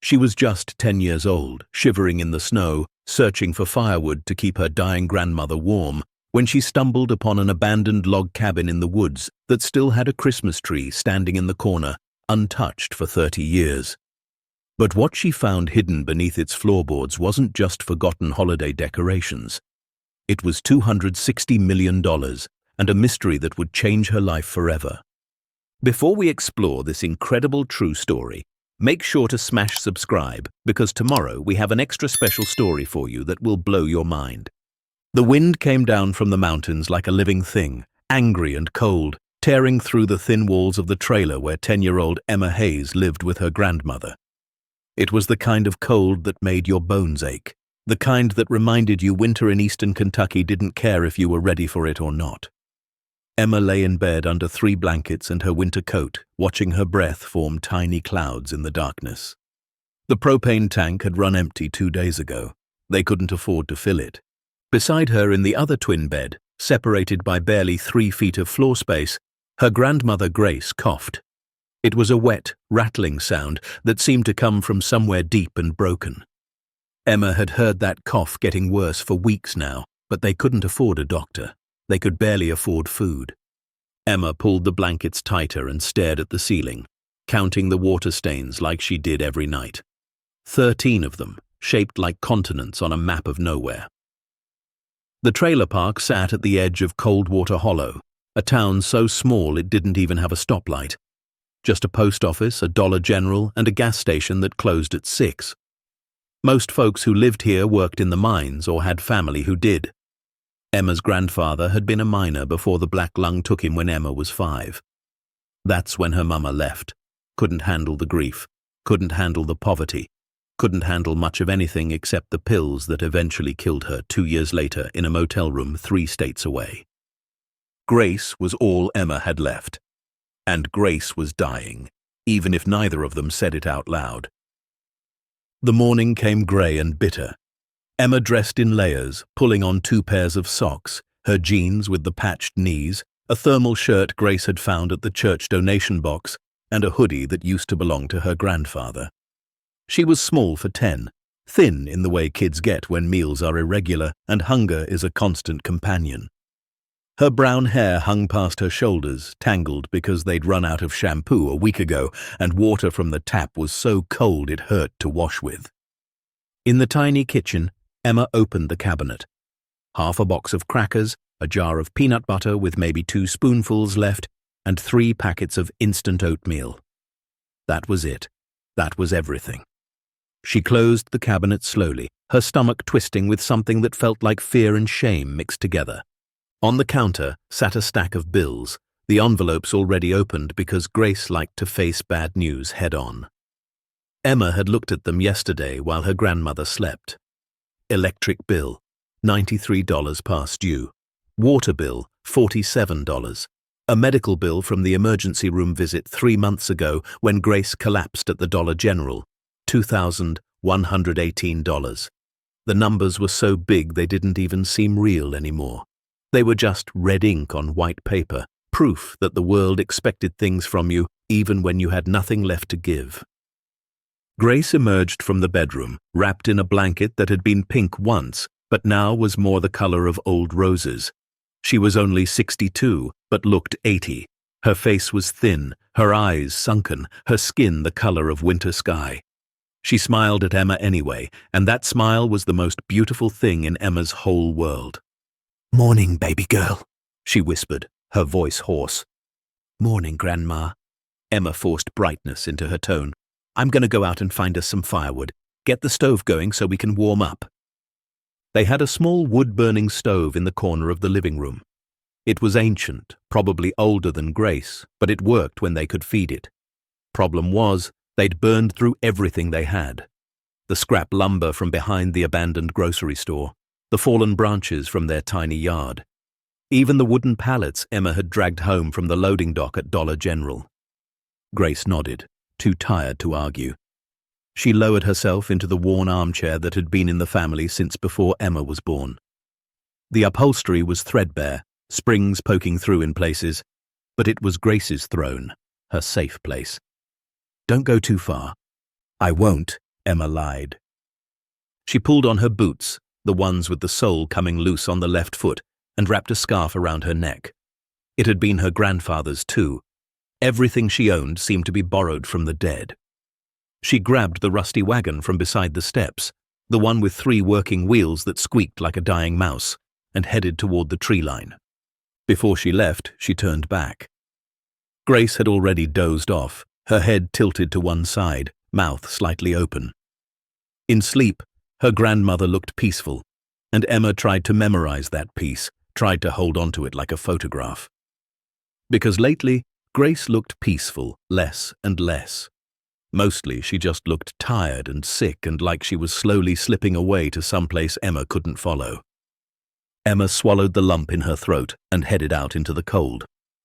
She was just 10 years old, shivering in the snow, searching for firewood to keep her dying grandmother warm, when she stumbled upon an abandoned log cabin in the woods that still had a Christmas tree standing in the corner, untouched for 30 years. But what she found hidden beneath its floorboards wasn't just forgotten holiday decorations. It was $260 million, and a mystery that would change her life forever. Before we explore this incredible true story, make sure to smash subscribe, because tomorrow we have an extra special story for you that will blow your mind. The wind came down from the mountains like a living thing, angry and cold, tearing through the thin walls of the trailer where 10-year-old Emma Hayes lived with her grandmother. It was the kind of cold that made your bones ache, the kind that reminded you winter in eastern Kentucky didn't care if you were ready for it or not. Emma lay in bed under 3 blankets and her winter coat, watching her breath form tiny clouds in the darkness. The propane tank had run empty 2 days ago. They couldn't afford to fill it. Beside her in the other twin bed, separated by barely 3 feet of floor space, her grandmother Grace coughed. It was a wet, rattling sound that seemed to come from somewhere deep and broken. Emma had heard that cough getting worse for weeks now, but they couldn't afford a doctor. They could barely afford food. Emma pulled the blankets tighter and stared at the ceiling, counting the water stains like she did every night. 13 of them, shaped like continents on a map of nowhere. The trailer park sat at the edge of Coldwater Hollow, a town so small it didn't even have a stoplight. Just a post office, a Dollar General, and a gas station that closed at 6. Most folks who lived here worked in the mines or had family who did. Emma's grandfather had been a miner before the black lung took him when Emma was 5. That's when her mama left. Couldn't handle the grief, couldn't handle the poverty, couldn't handle much of anything except the pills that eventually killed her 2 years later in a motel room 3 states away. Grace was all Emma had left. And Grace was dying, even if neither of them said it out loud. The morning came grey and bitter. Emma dressed in layers, pulling on 2 pairs of socks, her jeans with the patched knees, a thermal shirt Grace had found at the church donation box, and a hoodie that used to belong to her grandfather. She was small for 10, thin in the way kids get when meals are irregular and hunger is a constant companion. Her brown hair hung past her shoulders, tangled because they'd run out of shampoo a week ago and water from the tap was so cold it hurt to wash with. In the tiny kitchen, Emma opened the cabinet. Half a box of crackers, a jar of peanut butter with maybe 2 spoonfuls left, and 3 packets of instant oatmeal. That was it. That was everything. She closed the cabinet slowly, her stomach twisting with something that felt like fear and shame mixed together. On the counter sat a stack of bills, the envelopes already opened because Grace liked to face bad news head-on. Emma had looked at them yesterday while her grandmother slept. Electric bill, $93 past due. Water bill, $47. A medical bill from the emergency room visit 3 months ago when Grace collapsed at the Dollar General, $2,118. The numbers were so big they didn't even seem real anymore. They were just red ink on white paper, proof that the world expected things from you even when you had nothing left to give. Grace emerged from the bedroom, wrapped in a blanket that had been pink once, but now was more the color of old roses. She was only 62, but looked 80. Her face was thin, her eyes sunken, her skin the color of winter sky. She smiled at Emma anyway, and that smile was the most beautiful thing in Emma's whole world. "Morning, baby girl," she whispered, her voice hoarse. "Morning, Grandma." Emma forced brightness into her tone. "I'm going to go out and find us some firewood. Get the stove going so we can warm up." They had a small wood-burning stove in the corner of the living room. It was ancient, probably older than Grace, but it worked when they could feed it. Problem was, they'd burned through everything they had. The scrap lumber from behind the abandoned grocery store, the fallen branches from their tiny yard. Even the wooden pallets Emma had dragged home from the loading dock at Dollar General. Grace nodded, too tired to argue. She lowered herself into the worn armchair that had been in the family since before Emma was born. The upholstery was threadbare, springs poking through in places, but it was Grace's throne, her safe place. "Don't go too far." "I won't," Emma lied. She pulled on her boots, the ones with the sole coming loose on the left foot, and wrapped a scarf around her neck. It had been her grandfather's too. Everything she owned seemed to be borrowed from the dead. She grabbed the rusty wagon from beside the steps, the one with 3 working wheels that squeaked like a dying mouse, and headed toward the tree line. Before she left, she turned back. Grace had already dozed off, her head tilted to one side, mouth slightly open. In sleep, her grandmother looked peaceful, and Emma tried to memorize that peace, tried to hold onto it like a photograph. Because lately, Grace looked peaceful, less and less. Mostly, she just looked tired and sick and like she was slowly slipping away to someplace Emma couldn't follow. Emma swallowed the lump in her throat and headed out into the cold.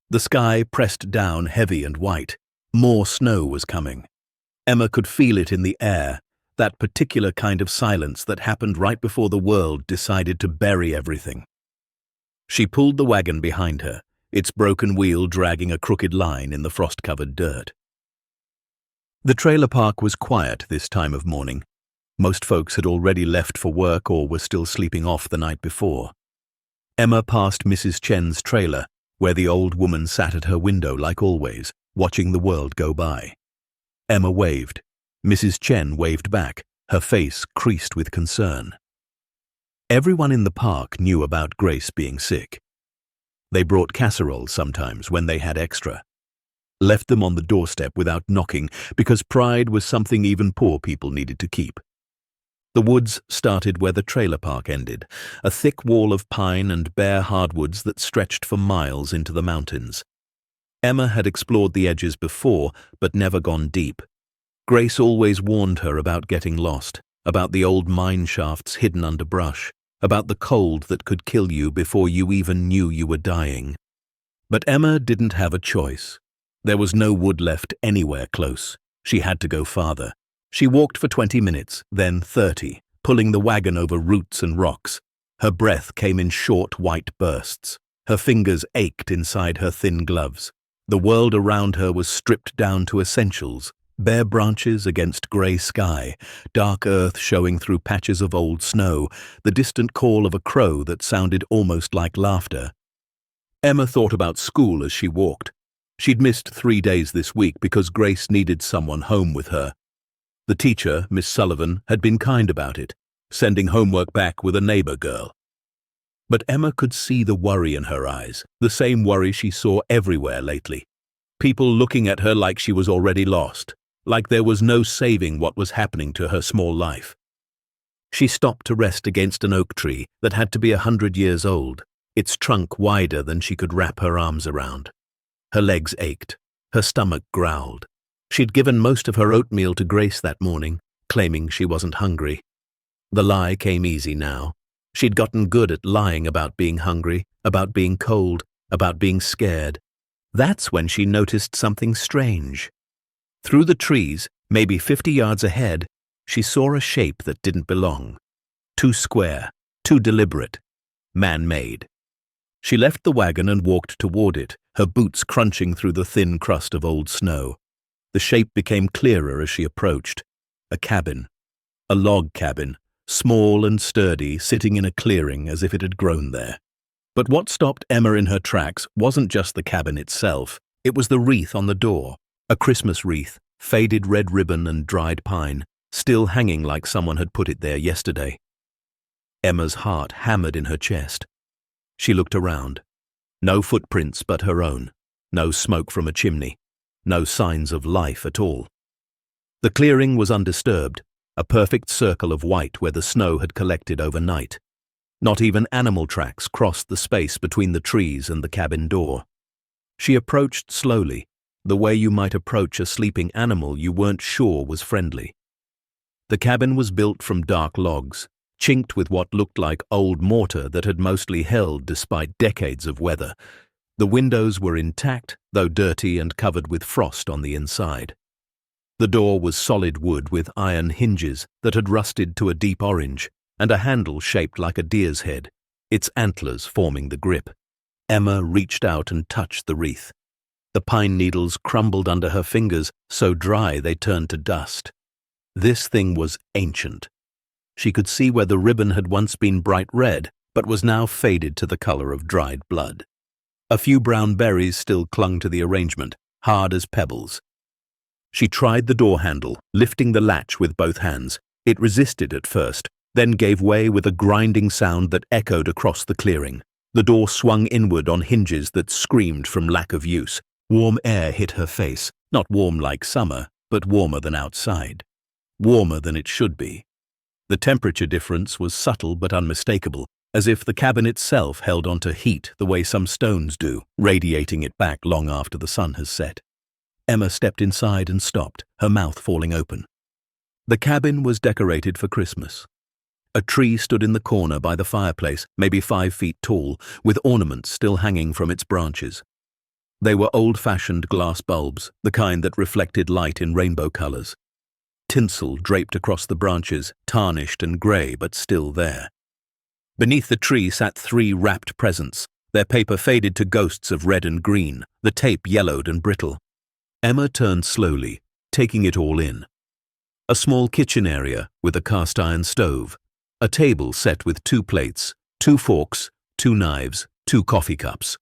The sky pressed down heavy and white. More snow was coming. Emma could feel it in the air, that particular kind of silence that happened right before the world decided to bury everything. She pulled the wagon behind her, its broken wheel dragging a crooked line in the frost-covered dirt. The trailer park was quiet this time of morning. Most folks had already left for work or were still sleeping off the night before. Emma passed Mrs. Chen's trailer, where the old woman sat at her window like always, watching the world go by. Emma waved. Mrs. Chen waved back, her face creased with concern. Everyone in the park knew about Grace being sick. They brought casseroles sometimes when they had extra. Left them on the doorstep without knocking because pride was something even poor people needed to keep. The woods started where the trailer park ended, a thick wall of pine and bare hardwoods that stretched for miles into the mountains. Emma had explored the edges before, but never gone deep. Grace always warned her about getting lost, about the old mine shafts hidden under brush, about the cold that could kill you before you even knew you were dying. But Emma didn't have a choice. There was no wood left anywhere close. She had to go farther. She walked for 20 minutes, then 30, pulling the wagon over roots and rocks. Her breath came in short white bursts. Her fingers ached inside her thin gloves. The world around her was stripped down to essentials, bare branches against grey sky, dark earth showing through patches of old snow, the distant call of a crow that sounded almost like laughter. Emma thought about school as she walked. She'd missed 3 days this week because Grace needed someone home with her. The teacher, Miss Sullivan, had been kind about it, sending homework back with a neighbour girl. But Emma could see the worry in her eyes, the same worry she saw everywhere lately. People looking at her like she was already lost, like there was no saving what was happening to her small life. She stopped to rest against an oak tree that had to be 100 years old, its trunk wider than she could wrap her arms around. Her legs ached. Her stomach growled. She'd given most of her oatmeal to Grace that morning, claiming she wasn't hungry. The lie came easy now. She'd gotten good at lying about being hungry, about being cold, about being scared. That's when she noticed something strange. Through the trees, maybe 50 yards ahead, she saw a shape that didn't belong. Too square, too deliberate, man-made. She left the wagon and walked toward it, her boots crunching through the thin crust of old snow. The shape became clearer as she approached. A cabin. A log cabin, small and sturdy, sitting in a clearing as if it had grown there. But what stopped Emma in her tracks wasn't just the cabin itself. It was the wreath on the door. A Christmas wreath, faded red ribbon and dried pine, still hanging like someone had put it there yesterday. Emma's heart hammered in her chest. She looked around. No footprints but her own. No smoke from a chimney. No signs of life at all. The clearing was undisturbed, a perfect circle of white where the snow had collected overnight. Not even animal tracks crossed the space between the trees and the cabin door. She approached slowly, the way you might approach a sleeping animal you weren't sure was friendly. The cabin was built from dark logs, chinked with what looked like old mortar that had mostly held despite decades of weather. The windows were intact, though dirty and covered with frost on the inside. The door was solid wood with iron hinges that had rusted to a deep orange, and a handle shaped like a deer's head, its antlers forming the grip. Emma reached out and touched the wreath. The pine needles crumbled under her fingers, so dry they turned to dust. This thing was ancient. She could see where the ribbon had once been bright red, but was now faded to the color of dried blood. A few brown berries still clung to the arrangement, hard as pebbles. She tried the door handle, lifting the latch with both hands. It resisted at first, then gave way with a grinding sound that echoed across the clearing. The door swung inward on hinges that screamed from lack of use. Warm air hit her face, not warm like summer, but warmer than outside. Warmer than it should be. The temperature difference was subtle but unmistakable, as if the cabin itself held onto heat the way some stones do, radiating it back long after the sun has set. Emma stepped inside and stopped, her mouth falling open. The cabin was decorated for Christmas. A tree stood in the corner by the fireplace, maybe 5 feet tall, with ornaments still hanging from its branches. They were old-fashioned glass bulbs, the kind that reflected light in rainbow colors. Tinsel draped across the branches, tarnished and gray but still there. Beneath the tree sat 3 wrapped presents, their paper faded to ghosts of red and green, the tape yellowed and brittle. Emma turned slowly, taking it all in. A small kitchen area with a cast-iron stove, a table set with 2 plates, 2 forks, 2 knives, 2 coffee cups.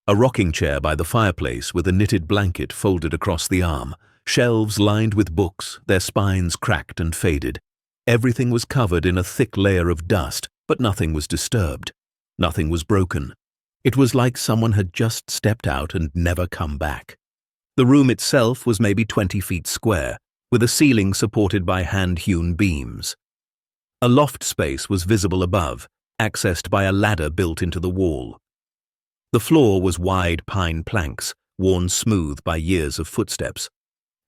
A rocking chair by the fireplace with a knitted blanket folded across the arm, shelves lined with books, their spines cracked and faded. Everything was covered in a thick layer of dust, but nothing was disturbed. Nothing was broken. It was like someone had just stepped out and never come back. The room itself was maybe 20 feet square, with a ceiling supported by hand-hewn beams. A loft space was visible above, accessed by a ladder built into the wall. The floor was wide pine planks, worn smooth by years of footsteps.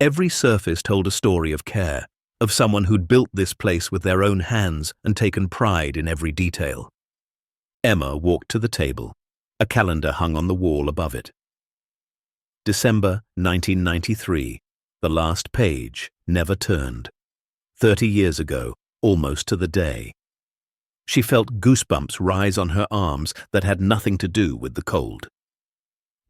Every surface told a story of care, of someone who'd built this place with their own hands and taken pride in every detail. Emma walked to the table. A calendar hung on the wall above it. December 1993. The last page never turned. 30 years ago, almost to the day. She felt goosebumps rise on her arms that had nothing to do with the cold.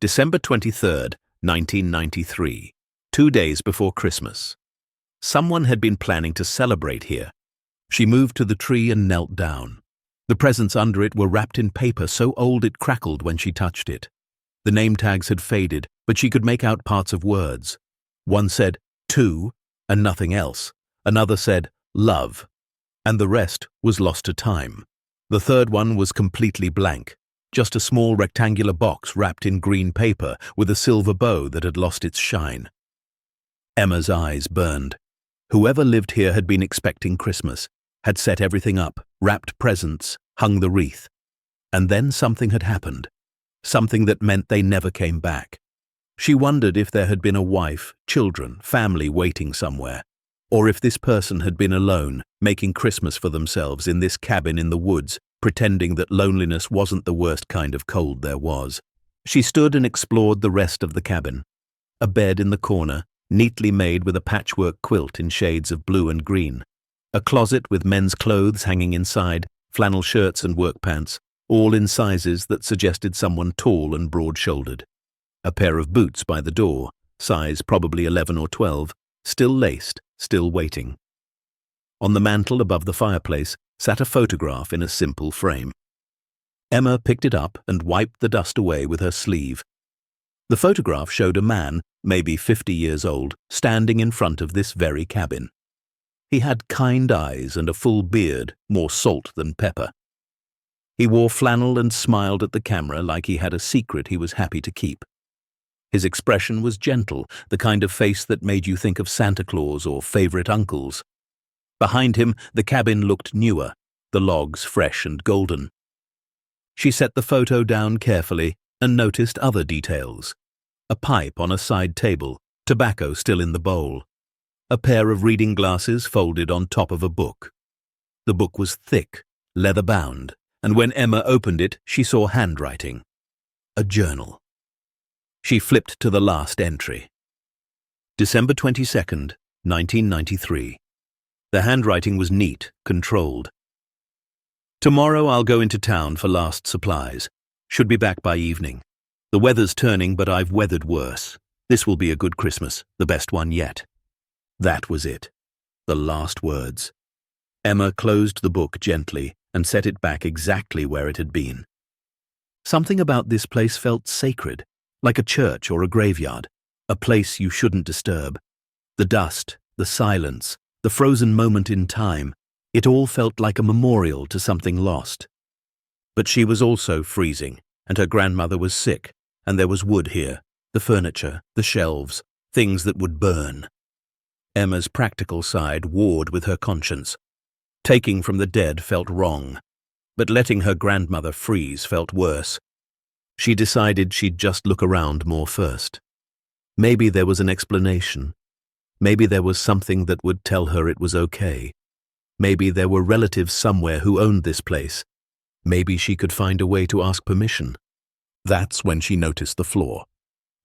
December 23rd, 1993. 2 days before Christmas. Someone had been planning to celebrate here. She moved to the tree and knelt down. The presents under it were wrapped in paper so old it crackled when she touched it. The name tags had faded, but she could make out parts of words. One said, "to," and nothing else. Another said, "love," and the rest was lost to time. The third one was completely blank, just a small rectangular box wrapped in green paper with a silver bow that had lost its shine. Emma's eyes burned. Whoever lived here had been expecting Christmas, had set everything up, wrapped presents, hung the wreath. And then something had happened. Something that meant they never came back. She wondered if there had been a wife, children, family waiting somewhere, or if this person had been alone, making Christmas for themselves in this cabin in the woods, pretending that loneliness wasn't the worst kind of cold there was. She stood and explored the rest of the cabin. A bed in the corner, neatly made with a patchwork quilt in shades of blue and green. A closet with men's clothes hanging inside, flannel shirts and work pants, all in sizes that suggested someone tall and broad-shouldered. A pair of boots by the door, size probably 11 or 12, still laced, still waiting. On the mantel above the fireplace sat a photograph in a simple frame. Emma picked it up and wiped the dust away with her sleeve. The photograph showed a man, maybe 50 years old, standing in front of this very cabin. He had kind eyes and a full beard, more salt than pepper. He wore flannel and smiled at the camera like he had a secret he was happy to keep. His expression was gentle, the kind of face that made you think of Santa Claus or favorite uncles. Behind him, the cabin looked newer, the logs fresh and golden. She set the photo down carefully and noticed other details. A pipe on a side table, tobacco still in the bowl. A pair of reading glasses folded on top of a book. The book was thick, leather-bound, and when Emma opened it, she saw handwriting. A journal. She flipped to the last entry. December 22nd, 1993. The handwriting was neat, controlled. Tomorrow I'll go into town for last supplies. Should be back by evening. The weather's turning, but I've weathered worse. This will be a good Christmas, the best one yet. That was it. The last words. Emma closed the book gently and set it back exactly where it had been. Something about this place felt sacred, like a church or a graveyard, a place you shouldn't disturb. The dust, the silence, the frozen moment in time, it all felt like a memorial to something lost. But she was also freezing, and her grandmother was sick, and there was wood here, the furniture, the shelves, things that would burn. Emma's practical side warred with her conscience. Taking from the dead felt wrong, but letting her grandmother freeze felt worse. She decided she'd just look around more first. Maybe there was an explanation. Maybe there was something that would tell her it was okay. Maybe there were relatives somewhere who owned this place. Maybe she could find a way to ask permission. That's when she noticed the floor.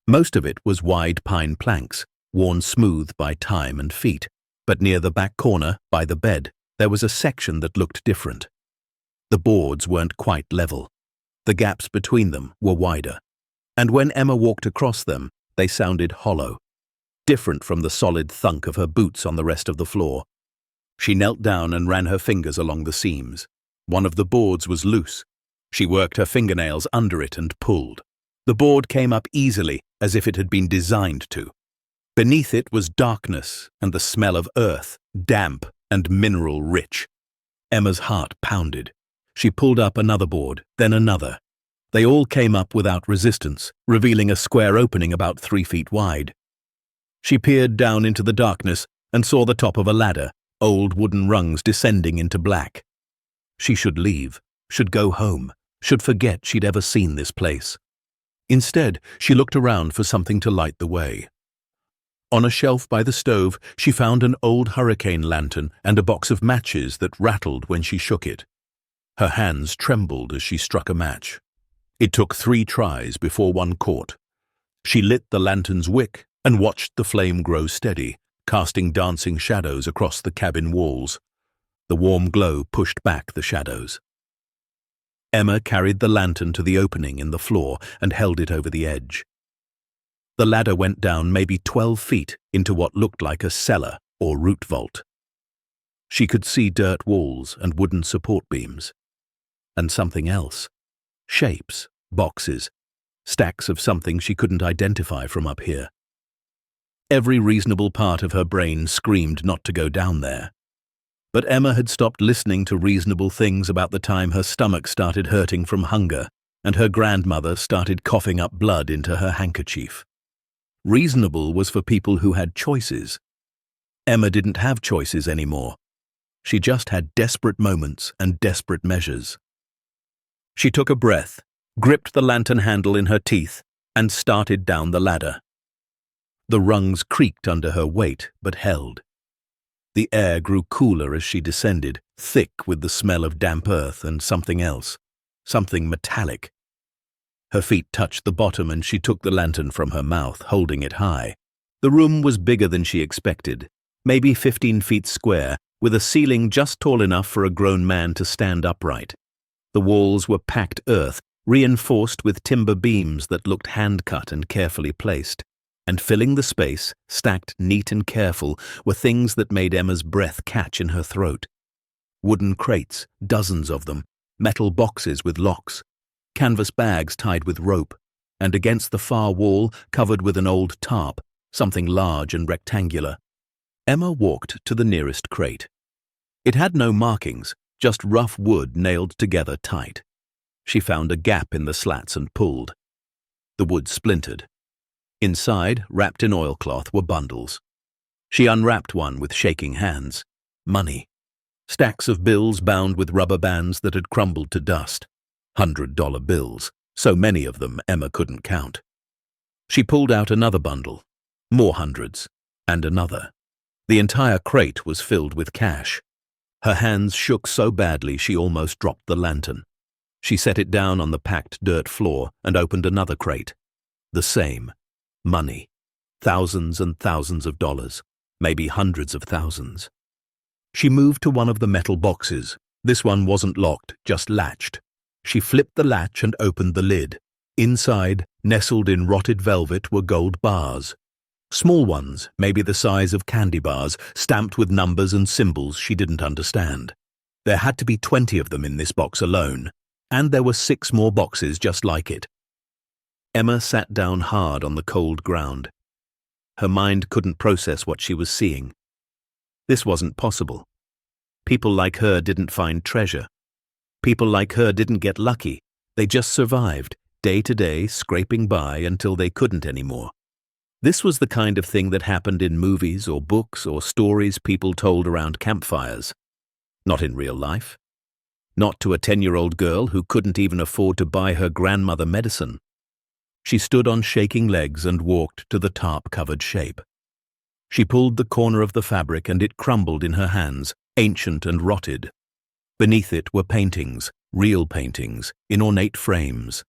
Most of it was wide pine planks, worn smooth by time and feet, but near the back corner, by the bed, there was a section that looked different. The boards weren't quite level. The gaps between them were wider, and when Emma walked across them, they sounded hollow, different from the solid thunk of her boots on the rest of the floor. She knelt down and ran her fingers along the seams. One of the boards was loose. She worked her fingernails under it and pulled. The board came up easily, as if it had been designed to. Beneath it was darkness and the smell of earth, damp and mineral-rich. Emma's heart pounded. She pulled up another board, then another. They all came up without resistance, revealing a square opening about 3 feet wide. She peered down into the darkness and saw the top of a ladder, old wooden rungs descending into black. She should leave, should go home, should forget she'd ever seen this place. Instead, she looked around for something to light the way. On a shelf by the stove, she found an old hurricane lantern and a box of matches that rattled when she shook it. Her hands trembled as she struck a match. It took 3 tries before one caught. She lit the lantern's wick and watched the flame grow steady, casting dancing shadows across the cabin walls. The warm glow pushed back the shadows. Emma carried the lantern to the opening in the floor and held it over the edge. The ladder went down maybe 12 feet into what looked like a cellar or root vault. She could see dirt walls and wooden support beams. And something else. Shapes, boxes, stacks of something she couldn't identify from up here. Every reasonable part of her brain screamed not to go down there. But Emma had stopped listening to reasonable things about the time her stomach started hurting from hunger and her grandmother started coughing up blood into her handkerchief. Reasonable was for people who had choices. Emma didn't have choices anymore. She just had desperate moments and desperate measures. She took a breath, gripped the lantern handle in her teeth, and started down the ladder. The rungs creaked under her weight, but held. The air grew cooler as she descended, thick with the smell of damp earth and something else, something metallic. Her feet touched the bottom and she took the lantern from her mouth, holding it high. The room was bigger than she expected, maybe 15 feet square, with a ceiling just tall enough for a grown man to stand upright. The walls were packed earth, reinforced with timber beams that looked hand-cut and carefully placed. And filling the space, stacked neat and careful, were things that made Emma's breath catch in her throat. Wooden crates, dozens of them, metal boxes with locks, canvas bags tied with rope, and against the far wall, covered with an old tarp, something large and rectangular. Emma walked to the nearest crate. It had no markings, just rough wood nailed together tight. She found a gap in the slats and pulled. The wood splintered. Inside, wrapped in oilcloth, were bundles. She unwrapped one with shaking hands. Money. Stacks of bills bound with rubber bands that had crumbled to dust. $100 bills. So many of them Emma couldn't count. She pulled out another bundle. More hundreds. And another. The entire crate was filled with cash. Her hands shook so badly she almost dropped the lantern. She set it down on the packed dirt floor and opened another crate. The same. Money. Thousands and thousands of dollars. Maybe hundreds of thousands. She moved to one of the metal boxes. This one wasn't locked, just latched. She flipped the latch and opened the lid. Inside, nestled in rotted velvet, were gold bars. Small ones, maybe the size of candy bars, stamped with numbers and symbols she didn't understand. There had to be 20 of them in this box alone, and there were 6 more boxes just like it. Emma sat down hard on the cold ground. Her mind couldn't process what she was seeing. This wasn't possible. People like her didn't find treasure. People like her didn't get lucky. They just survived, day to day, scraping by until they couldn't anymore. This was the kind of thing that happened in movies or books or stories people told around campfires. Not in real life. Not to a 10-year-old girl who couldn't even afford to buy her grandmother medicine. She stood on shaking legs and walked to the tarp-covered shape. She pulled the corner of the fabric and it crumbled in her hands, ancient and rotted. Beneath it were paintings, real paintings, in ornate frames.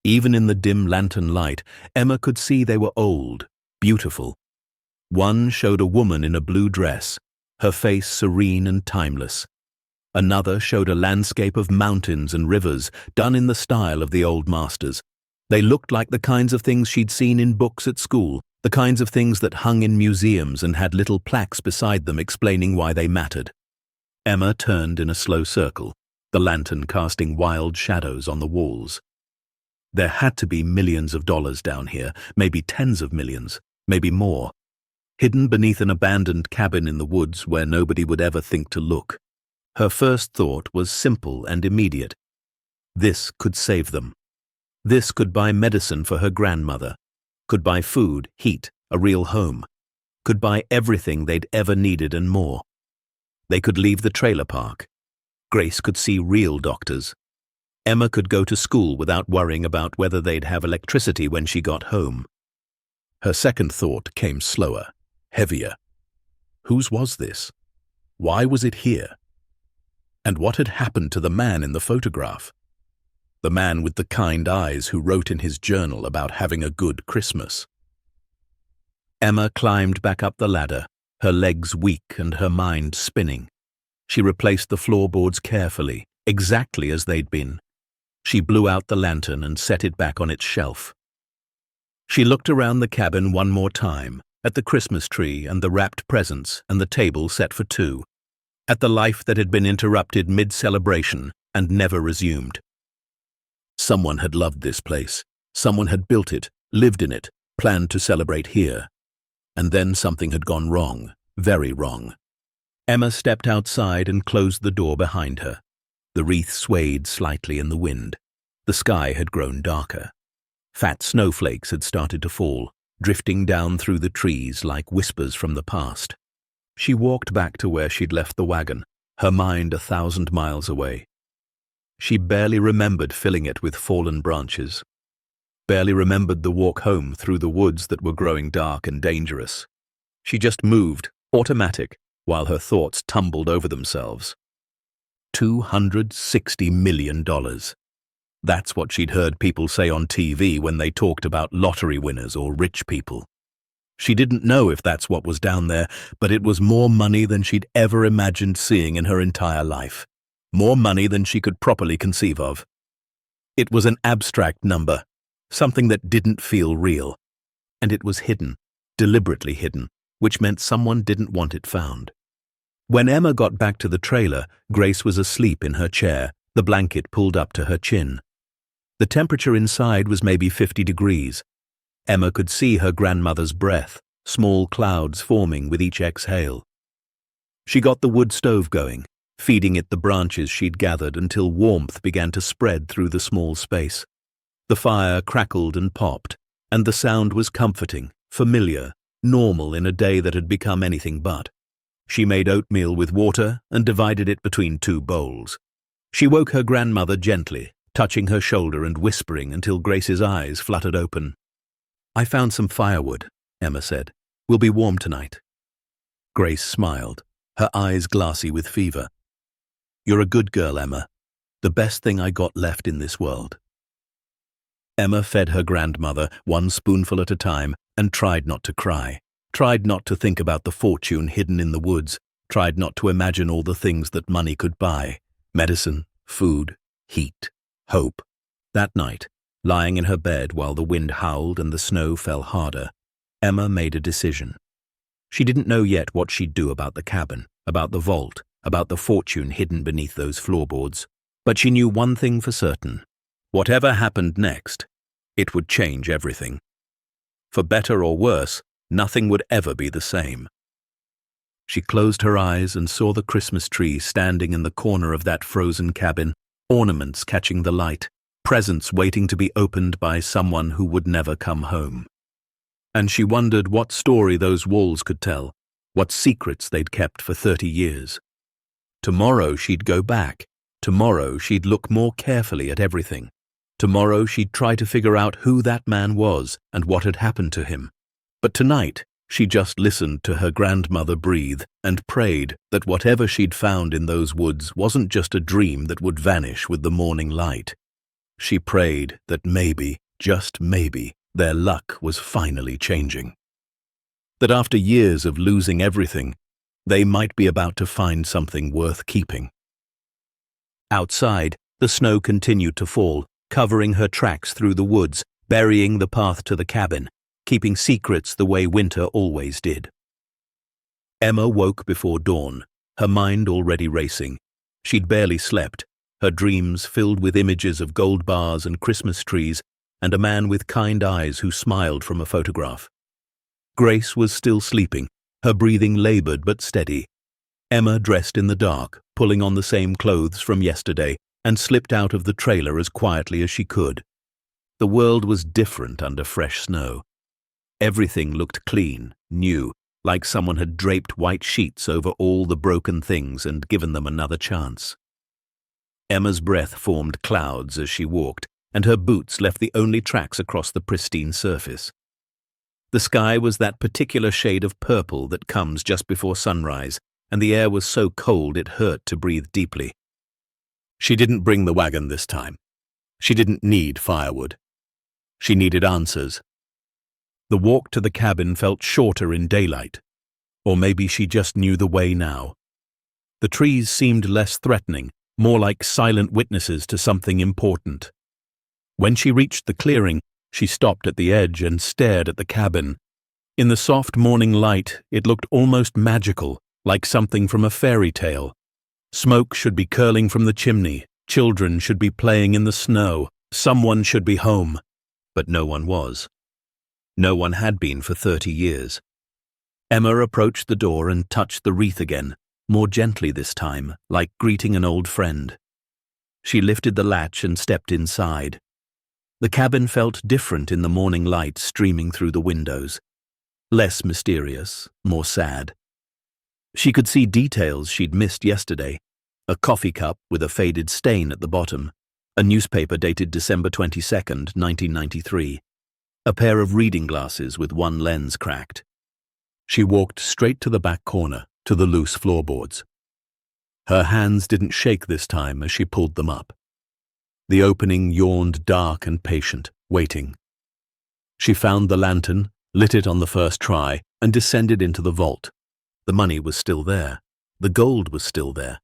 Even in the dim lantern light, Emma could see they were old, beautiful. One showed a woman in a blue dress, her face serene and timeless. Another showed a landscape of mountains and rivers, done in the style of the old masters. They looked like the kinds of things she'd seen in books at school, the kinds of things that hung in museums and had little plaques beside them explaining why they mattered. Emma turned in a slow circle, the lantern casting wild shadows on the walls. There had to be millions of dollars down here, maybe tens of millions, maybe more, hidden beneath an abandoned cabin in the woods where nobody would ever think to look. Her first thought was simple and immediate. This could save them. This could buy medicine for her grandmother, could buy food, heat, a real home, could buy everything they'd ever needed and more. They could leave the trailer park. Grace could see real doctors. Emma could go to school without worrying about whether they'd have electricity when she got home. Her second thought came slower, heavier. Whose was this? Why was it here? And what had happened to the man in the photograph? The man with the kind eyes who wrote in his journal about having a good Christmas. Emma climbed back up the ladder, her legs weak and her mind spinning. She replaced the floorboards carefully, exactly as they'd been. She blew out the lantern and set it back on its shelf. She looked around the cabin one more time, at the Christmas tree and the wrapped presents and the table set for 2, at the life that had been interrupted mid-celebration and never resumed. Someone had loved this place. Someone had built it, lived in it, planned to celebrate here. And then something had gone wrong, very wrong. Emma stepped outside and closed the door behind her. The wreath swayed slightly in the wind. The sky had grown darker. Fat snowflakes had started to fall, drifting down through the trees like whispers from the past. She walked back to where she'd left the wagon, her mind 1,000 miles away. She barely remembered filling it with fallen branches. Barely remembered the walk home through the woods that were growing dark and dangerous. She just moved, automatic, while her thoughts tumbled over themselves. $260 million. That's what she'd heard people say on TV when they talked about lottery winners or rich people. She didn't know if that's what was down there, but it was more money than she'd ever imagined seeing in her entire life. More money than she could properly conceive of. It was an abstract number, something that didn't feel real. And it was hidden, deliberately hidden, which meant someone didn't want it found. When Emma got back to the trailer, Grace was asleep in her chair, the blanket pulled up to her chin. The temperature inside was maybe 50 degrees. Emma could see her grandmother's breath, small clouds forming with each exhale. She got the wood stove going, feeding it the branches she'd gathered until warmth began to spread through the small space. The fire crackled and popped, and the sound was comforting, familiar, normal in a day that had become anything but. She made oatmeal with water and divided it between 2 bowls. She woke her grandmother gently, touching her shoulder and whispering until Grace's eyes fluttered open. "I found some firewood," Emma said. "We'll be warm tonight." Grace smiled, her eyes glassy with fever. "You're a good girl, Emma. The best thing I got left in this world." Emma fed her grandmother 1 spoonful at a time and tried not to cry, tried not to think about the fortune hidden in the woods, tried not to imagine all the things that money could buy: medicine, food, heat, hope. That night, lying in her bed while the wind howled and the snow fell harder, Emma made a decision. She didn't know yet what she'd do about the cabin, about the vault, about the fortune hidden beneath those floorboards. But she knew one thing for certain. Whatever happened next, it would change everything. For better or worse, nothing would ever be the same. She closed her eyes and saw the Christmas tree standing in the corner of that frozen cabin, ornaments catching the light, presents waiting to be opened by someone who would never come home. And she wondered what story those walls could tell, what secrets they'd kept for 30 years. Tomorrow she'd go back. Tomorrow she'd look more carefully at everything. Tomorrow she'd try to figure out who that man was and what had happened to him. But tonight, she just listened to her grandmother breathe and prayed that whatever she'd found in those woods wasn't just a dream that would vanish with the morning light. She prayed that maybe, just maybe, their luck was finally changing. That after years of losing everything, they might be about to find something worth keeping. Outside, the snow continued to fall, covering her tracks through the woods, burying the path to the cabin, keeping secrets the way winter always did. Emma woke before dawn, her mind already racing. She'd barely slept, her dreams filled with images of gold bars and Christmas trees and a man with kind eyes who smiled from a photograph. Grace was still sleeping, her breathing labored but steady. Emma dressed in the dark, pulling on the same clothes from yesterday, and slipped out of the trailer as quietly as she could. The world was different under fresh snow. Everything looked clean, new, like someone had draped white sheets over all the broken things and given them another chance. Emma's breath formed clouds as she walked, and her boots left the only tracks across the pristine surface. The sky was that particular shade of purple that comes just before sunrise, and the air was so cold it hurt to breathe deeply. She didn't bring the wagon this time. She didn't need firewood. She needed answers. The walk to the cabin felt shorter in daylight. Or maybe she just knew the way now. The trees seemed less threatening, more like silent witnesses to something important. When she reached the clearing, she stopped at the edge and stared at the cabin. In the soft morning light, it looked almost magical, like something from a fairy tale. Smoke should be curling from the chimney, children should be playing in the snow, someone should be home. But no one was. No one had been for 30 years. Emma approached the door and touched the wreath again, more gently this time, like greeting an old friend. She lifted the latch and stepped inside. The cabin felt different in the morning light streaming through the windows. Less mysterious, more sad. She could see details she'd missed yesterday. A coffee cup with a faded stain at the bottom, a newspaper dated December 22nd, 1993, a pair of reading glasses with one lens cracked. She walked straight to the back corner, to the loose floorboards. Her hands didn't shake this time as she pulled them up. The opening yawned dark and patient, waiting. She found the lantern, lit it on the first try, and descended into the vault. The money was still there. The gold was still there.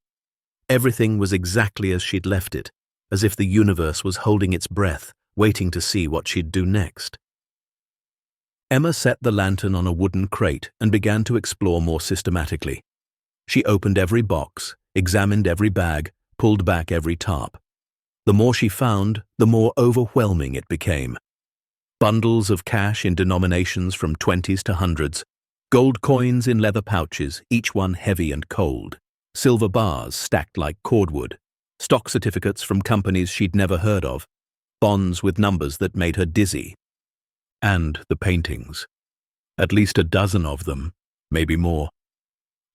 Everything was exactly as she'd left it, as if the universe was holding its breath, waiting to see what she'd do next. Emma set the lantern on a wooden crate and began to explore more systematically. She opened every box, examined every bag, pulled back every tarp. The more she found, the more overwhelming it became. Bundles of cash in denominations from 20s to 100s, gold coins in leather pouches, each one heavy and cold, silver bars stacked like cordwood, stock certificates from companies she'd never heard of, bonds with numbers that made her dizzy. And the paintings. At least a dozen of them, maybe more.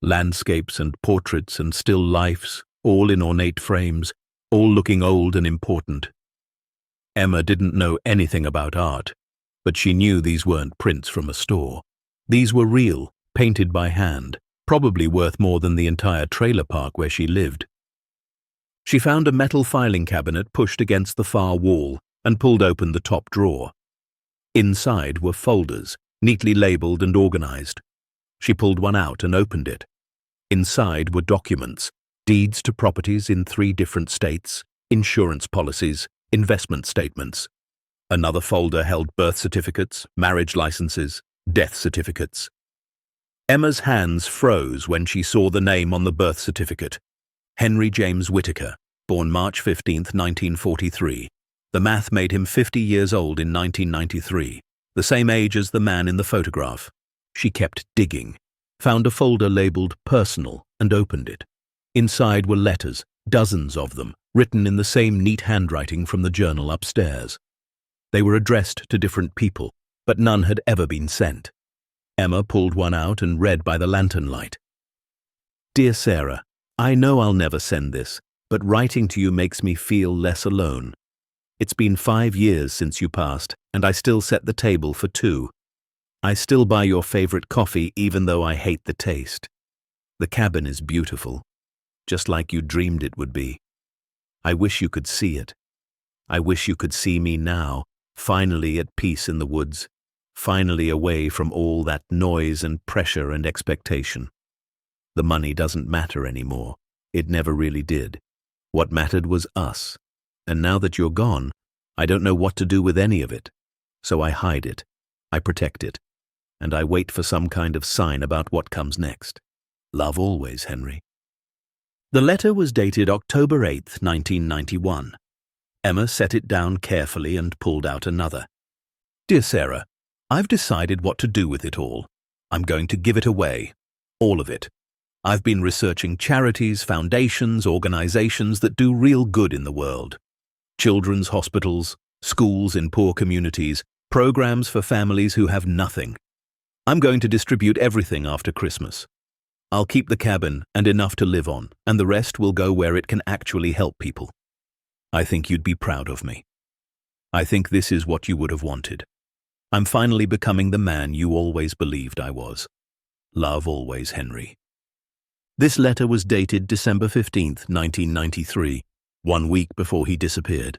Landscapes and portraits and still lifes, all in ornate frames, all looking old and important. Emma didn't know anything about art, but she knew these weren't prints from a store. These were real, painted by hand, probably worth more than the entire trailer park where she lived. She found a metal filing cabinet pushed against the far wall and pulled open the top drawer. Inside were folders, neatly labeled and organized. She pulled one out and opened it. Inside were documents, deeds to properties in 3 different states, insurance policies, investment statements. Another folder held birth certificates, marriage licenses, Death certificates. Emma's hands froze when she saw the name on the birth certificate. Henry James Whittaker, born March 15, 1943. The math made him 50 years old in 1993, the same age as the man in the photograph. She kept digging, found a folder labeled Personal, and opened it. Inside were letters, dozens of them, written in the same neat handwriting from the journal upstairs. They were addressed to different people, but none had ever been sent. Emma pulled one out and read by the lantern light. Dear Sarah, I know I'll never send this, but writing to you makes me feel less alone. It's been 5 years since you passed, and I still set the table for 2. I still buy your favorite coffee even though I hate the taste. The cabin is beautiful, just like you dreamed it would be. I wish you could see it. I wish you could see me now, finally at peace in the woods, finally away from all that noise and pressure and expectation. The money doesn't matter anymore. It never really did. What mattered was us. And now that you're gone, I don't know what to do with any of it. So I hide it, I protect it, and I wait for some kind of sign about what comes next. Love always, Henry. The letter was dated October 8, 1991. Emma set it down carefully and pulled out another. Dear Sarah, I've decided what to do with it all. I'm going to give it away. All of it. I've been researching charities, foundations, organizations that do real good in the world. Children's hospitals, schools in poor communities, programs for families who have nothing. I'm going to distribute everything after Christmas. I'll keep the cabin and enough to live on, and the rest will go where it can actually help people. I think you'd be proud of me. I think this is what you would have wanted. I'm finally becoming the man you always believed I was. Love always, Henry. This letter was dated December 15, 1993, 1 week before he disappeared.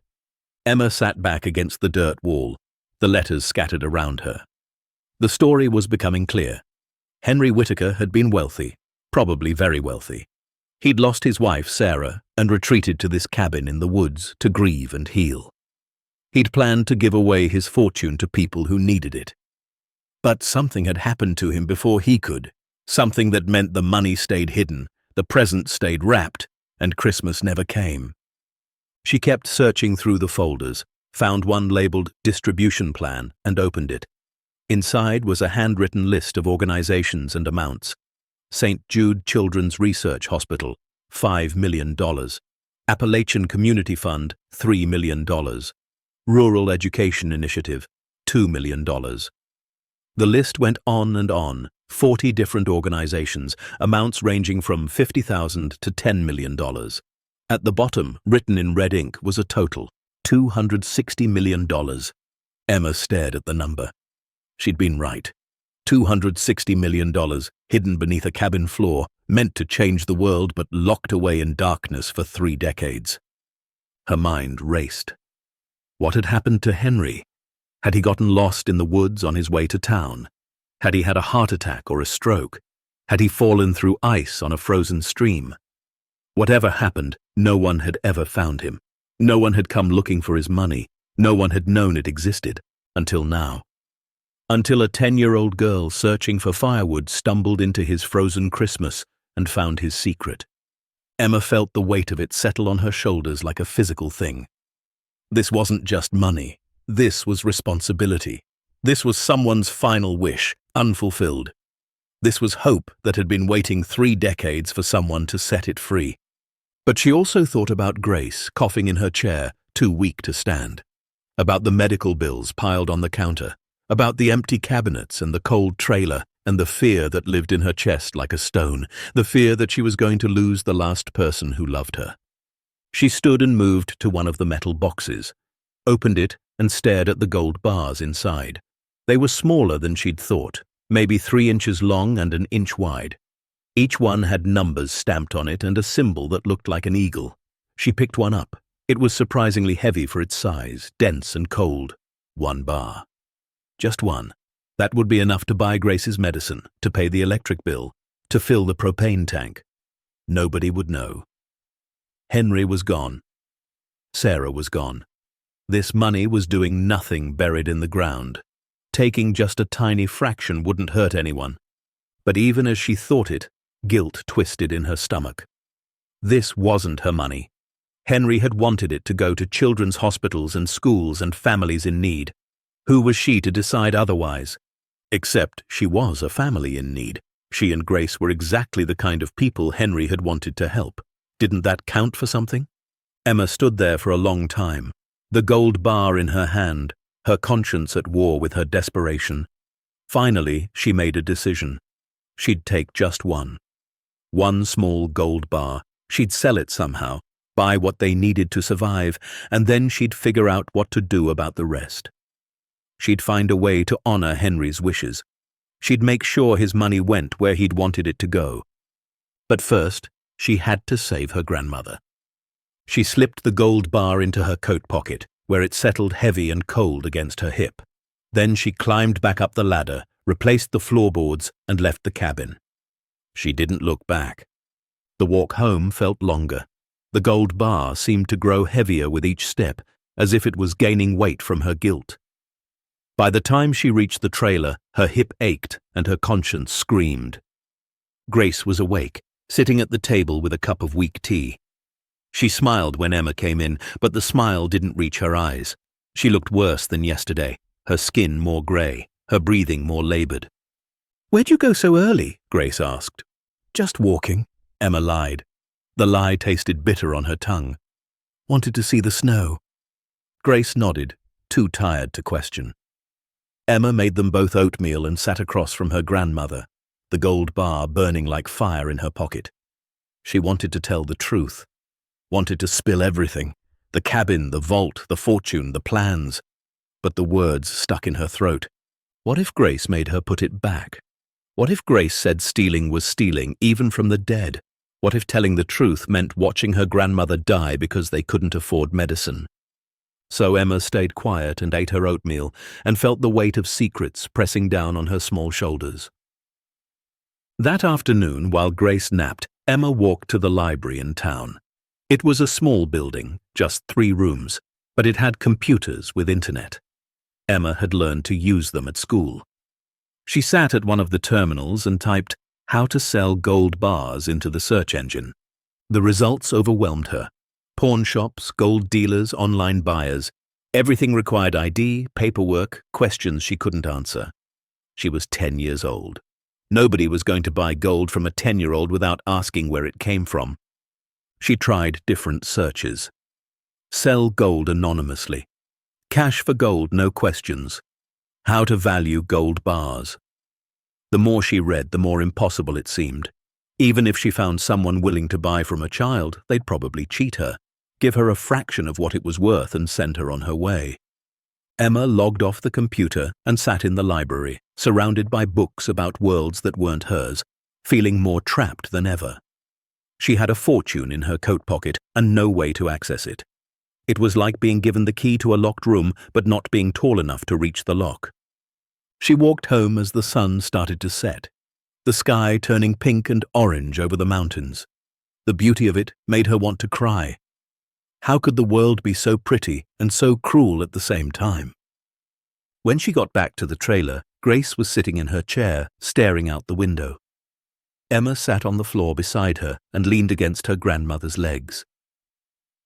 Emma sat back against the dirt wall, the letters scattered around her. The story was becoming clear. Henry Whittaker had been wealthy, probably very wealthy. He'd lost his wife, Sarah, and retreated to this cabin in the woods to grieve and heal. He'd planned to give away his fortune to people who needed it. But something had happened to him before he could, something that meant the money stayed hidden, the presents stayed wrapped, and Christmas never came. She kept searching through the folders, found one labeled Distribution Plan, and opened it. Inside was a handwritten list of organizations and amounts. St. Jude Children's Research Hospital, $5 million. Appalachian Community Fund, $3 million. Rural Education Initiative, $2 million. The list went on and on, 40 different organizations, amounts ranging from $50,000 to $10 million. At the bottom, written in red ink, was a total, $260 million. Emma stared at the number. She'd been right. $260 million, hidden beneath a cabin floor, meant to change the world but locked away in darkness for 3 decades. Her mind raced. What had happened to Henry? Had he gotten lost in the woods on his way to town? Had he had a heart attack or a stroke? Had he fallen through ice on a frozen stream? Whatever happened, no one had ever found him. No one had come looking for his money. No one had known it existed, until now. Until a 10-year-old girl searching for firewood stumbled into his frozen Christmas and found his secret. Emma felt the weight of it settle on her shoulders like a physical thing. This wasn't just money. This was responsibility. This was someone's final wish, unfulfilled. This was hope that had been waiting 3 decades for someone to set it free. But she also thought about Grace, coughing in her chair, too weak to stand. About the medical bills piled on the counter. About the empty cabinets and the cold trailer, and the fear that lived in her chest like a stone, the fear that she was going to lose the last person who loved her. She stood and moved to one of the metal boxes, opened it and stared at the gold bars inside. They were smaller than she'd thought, maybe 3 inches long and an inch wide. Each one had numbers stamped on it and a symbol that looked like an eagle. She picked one up. It was surprisingly heavy for its size, dense and cold. 1 bar. Just one. That would be enough to buy Grace's medicine, to pay the electric bill, to fill the propane tank. Nobody would know. Henry was gone. Sarah was gone. This money was doing nothing buried in the ground. taking just a tiny fraction wouldn't hurt anyone. But even as she thought it, guilt twisted in her stomach. This wasn't her money. Henry had wanted it to go to children's hospitals and schools and families in need. Who was she to decide otherwise? Except she was a family in need. She and Grace were exactly the kind of people Henry had wanted to help. Didn't that count for something? Emma stood there for a long time, the gold bar in her hand, her conscience at war with her desperation. Finally, she made a decision. She'd take just one. One small gold bar. She'd sell it somehow, buy what they needed to survive, and then she'd figure out what to do about the rest. She'd find a way to honor Henry's wishes. She'd make sure his money went where he'd wanted it to go. But first, she had to save her grandmother. She slipped the gold bar into her coat pocket, where it settled heavy and cold against her hip. Then she climbed back up the ladder, replaced the floorboards, and left the cabin. She didn't look back. The walk home felt longer. The gold bar seemed to grow heavier with each step, as if it was gaining weight from her guilt. By the time she reached the trailer, her hip ached and her conscience screamed. Grace was awake, sitting at the table with a cup of weak tea. She smiled when Emma came in, but the smile didn't reach her eyes. She looked worse than yesterday, her skin more grey, her breathing more laboured. "Where'd you go so early?" Grace asked. "Just walking," Emma lied. The lie tasted bitter on her tongue. "Wanted to see the snow." Grace nodded, too tired to question. Emma made them both oatmeal and sat across from her grandmother, the gold bar burning like fire in her pocket. She wanted to tell the truth, wanted to spill everything, the cabin, the vault, the fortune, the plans. But the words stuck in her throat. What if Grace made her put it back? What if Grace said stealing was stealing, even from the dead? What if telling the truth meant watching her grandmother die because they couldn't afford medicine? So Emma stayed quiet and ate her oatmeal and felt the weight of secrets pressing down on her small shoulders. That afternoon, while Grace napped, Emma walked to the library in town. It was a small building, just 3 rooms, but it had computers with internet. Emma had learned to use them at school. She sat at one of the terminals and typed "how to sell gold bars" into the search engine. The results overwhelmed her. Pawn shops, gold dealers, online buyers. Everything required ID, paperwork, questions she couldn't answer. She was 10 years old. Nobody was going to buy gold from a 10-year-old without asking where it came from. She tried different searches. Sell gold anonymously. Cash for gold, no questions. How to value gold bars. The more she read, the more impossible it seemed. Even if she found someone willing to buy from a child, they'd probably cheat her, give her a fraction of what it was worth and send her on her way. Emma logged off the computer and sat in the library, surrounded by books about worlds that weren't hers, feeling more trapped than ever. She had a fortune in her coat pocket and no way to access it. It was like being given the key to a locked room but not being tall enough to reach the lock. She walked home as the sun started to set, the sky turning pink and orange over the mountains. The beauty of it made her want to cry. How could the world be so pretty and so cruel at the same time? When she got back to the trailer, Grace was sitting in her chair, staring out the window. Emma sat on the floor beside her and leaned against her grandmother's legs.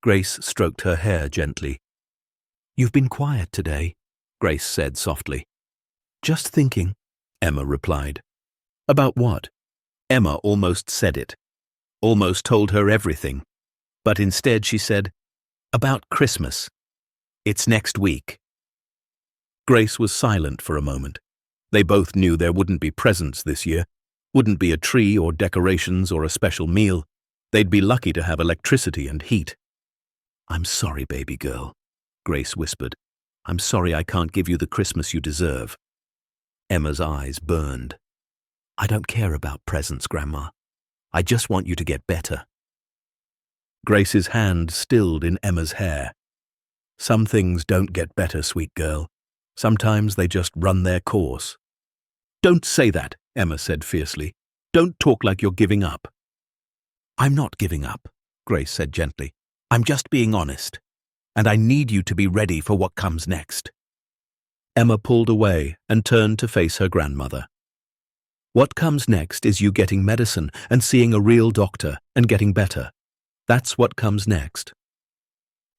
Grace stroked her hair gently. "You've been quiet today," Grace said softly. "Just thinking," Emma replied. "About what?" Emma almost said it, almost told her everything. But instead she said, "About Christmas. It's next week." Grace was silent for a moment. They both knew there wouldn't be presents this year, wouldn't be a tree or decorations or a special meal. They'd be lucky to have electricity and heat. "I'm sorry, baby girl," Grace whispered. "I'm sorry I can't give you the Christmas you deserve." Emma's eyes burned. "I don't care about presents, Grandma. I just want you to get better." Grace's hand stilled in Emma's hair. "Some things don't get better, sweet girl. Sometimes they just run their course." "Don't say that," Emma said fiercely. "Don't talk like you're giving up." "I'm not giving up," Grace said gently. "I'm just being honest. And I need you to be ready for what comes next." Emma pulled away and turned to face her grandmother. What comes next is you getting medicine and seeing a real doctor and getting better. That's what comes next.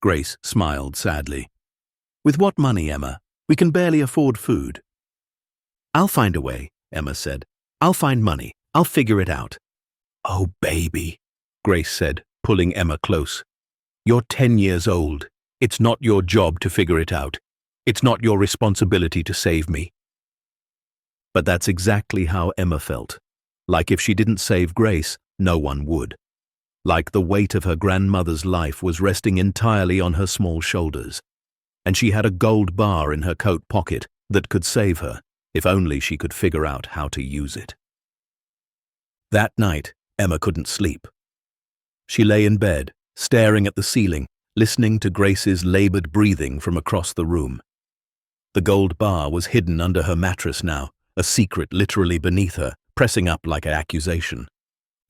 Grace smiled sadly. With what money, Emma? We can barely afford food. I'll find a way, Emma said. I'll find money. I'll figure it out. Oh, baby, Grace said, pulling Emma close. You're 10 years old. It's not your job to figure it out. It's not your responsibility to save me. But that's exactly how Emma felt. Like if she didn't save Grace, no one would. Like the weight of her grandmother's life was resting entirely on her small shoulders. And she had a gold bar in her coat pocket that could save her, if only she could figure out how to use it. That night, Emma couldn't sleep. She lay in bed, staring at the ceiling, listening to Grace's labored breathing from across the room. The gold bar was hidden under her mattress now, a secret literally beneath her, pressing up like an accusation.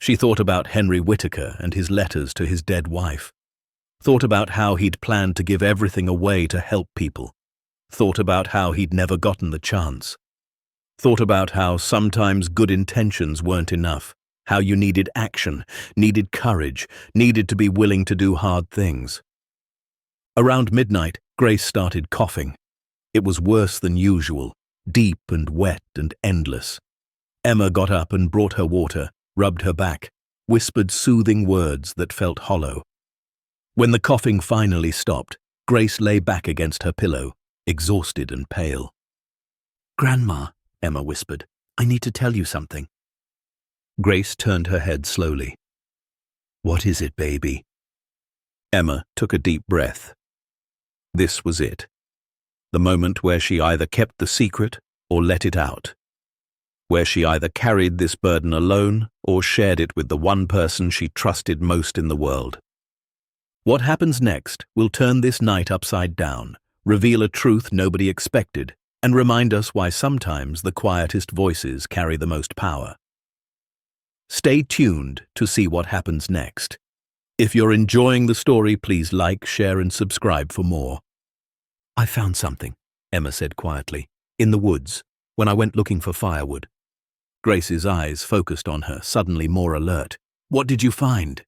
She thought about Henry Whittaker and his letters to his dead wife. Thought about how he'd planned to give everything away to help people. Thought about how he'd never gotten the chance. Thought about how sometimes good intentions weren't enough, how you needed action, needed courage, needed to be willing to do hard things. Around midnight, Grace started coughing. It was worse than usual, deep and wet and endless. Emma got up and brought her water, rubbed her back, whispered soothing words that felt hollow. When the coughing finally stopped, Grace lay back against her pillow, exhausted and pale. "Grandma," Emma whispered, "I need to tell you something." Grace turned her head slowly. "What is it, baby?" Emma took a deep breath. This was it. The moment where she either kept the secret or let it out. Where she either carried this burden alone or shared it with the one person she trusted most in the world. What happens next will turn this night upside down, reveal a truth nobody expected, and remind us why sometimes the quietest voices carry the most power. Stay tuned to see what happens next. If you're enjoying the story, please like, share, and subscribe for more. "I found something," Emma said quietly, "in the woods, when I went looking for firewood." Grace's eyes focused on her, suddenly more alert. "What did you find?"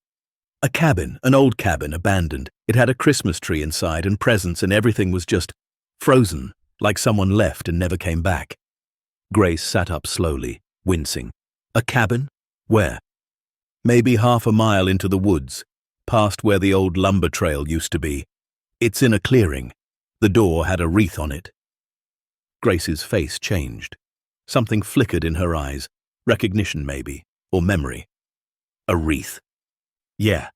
"A cabin, an old cabin, abandoned. It had a Christmas tree inside and presents, and everything was just frozen, like someone left and never came back." Grace sat up slowly, wincing. "A cabin? Where?" "Maybe half a mile into the woods, past where the old lumber trail used to be. It's in a clearing. The door had a wreath on it." Grace's face changed. Something flickered in her eyes, recognition maybe, or memory. "A wreath." "Yeah.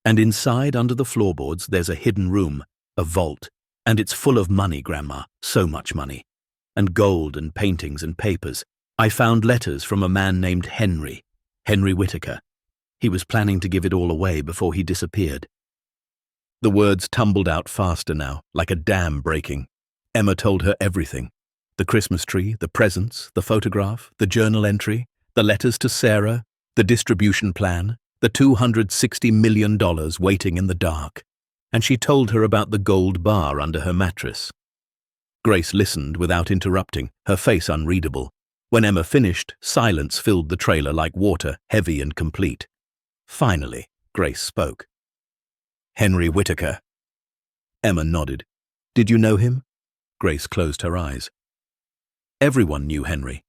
And inside, under the floorboards, there's a hidden room, a vault, and it's full of money, Grandma, so much money. And gold and paintings and papers. I found letters from a man named Henry Whittaker. He was planning to give it all away before he disappeared." The words tumbled out faster now, like a dam breaking. Emma told her everything. The Christmas tree, the presents, the photograph, the journal entry, the letters to Sarah, the distribution plan, the $260 million waiting in the dark. And she told her about the gold bar under her mattress. Grace listened without interrupting, her face unreadable. When Emma finished, silence filled the trailer like water, heavy and complete. Finally, Grace spoke. "Henry Whittaker." Emma nodded. "Did you know him?" Grace closed her eyes. "Everyone knew Henry.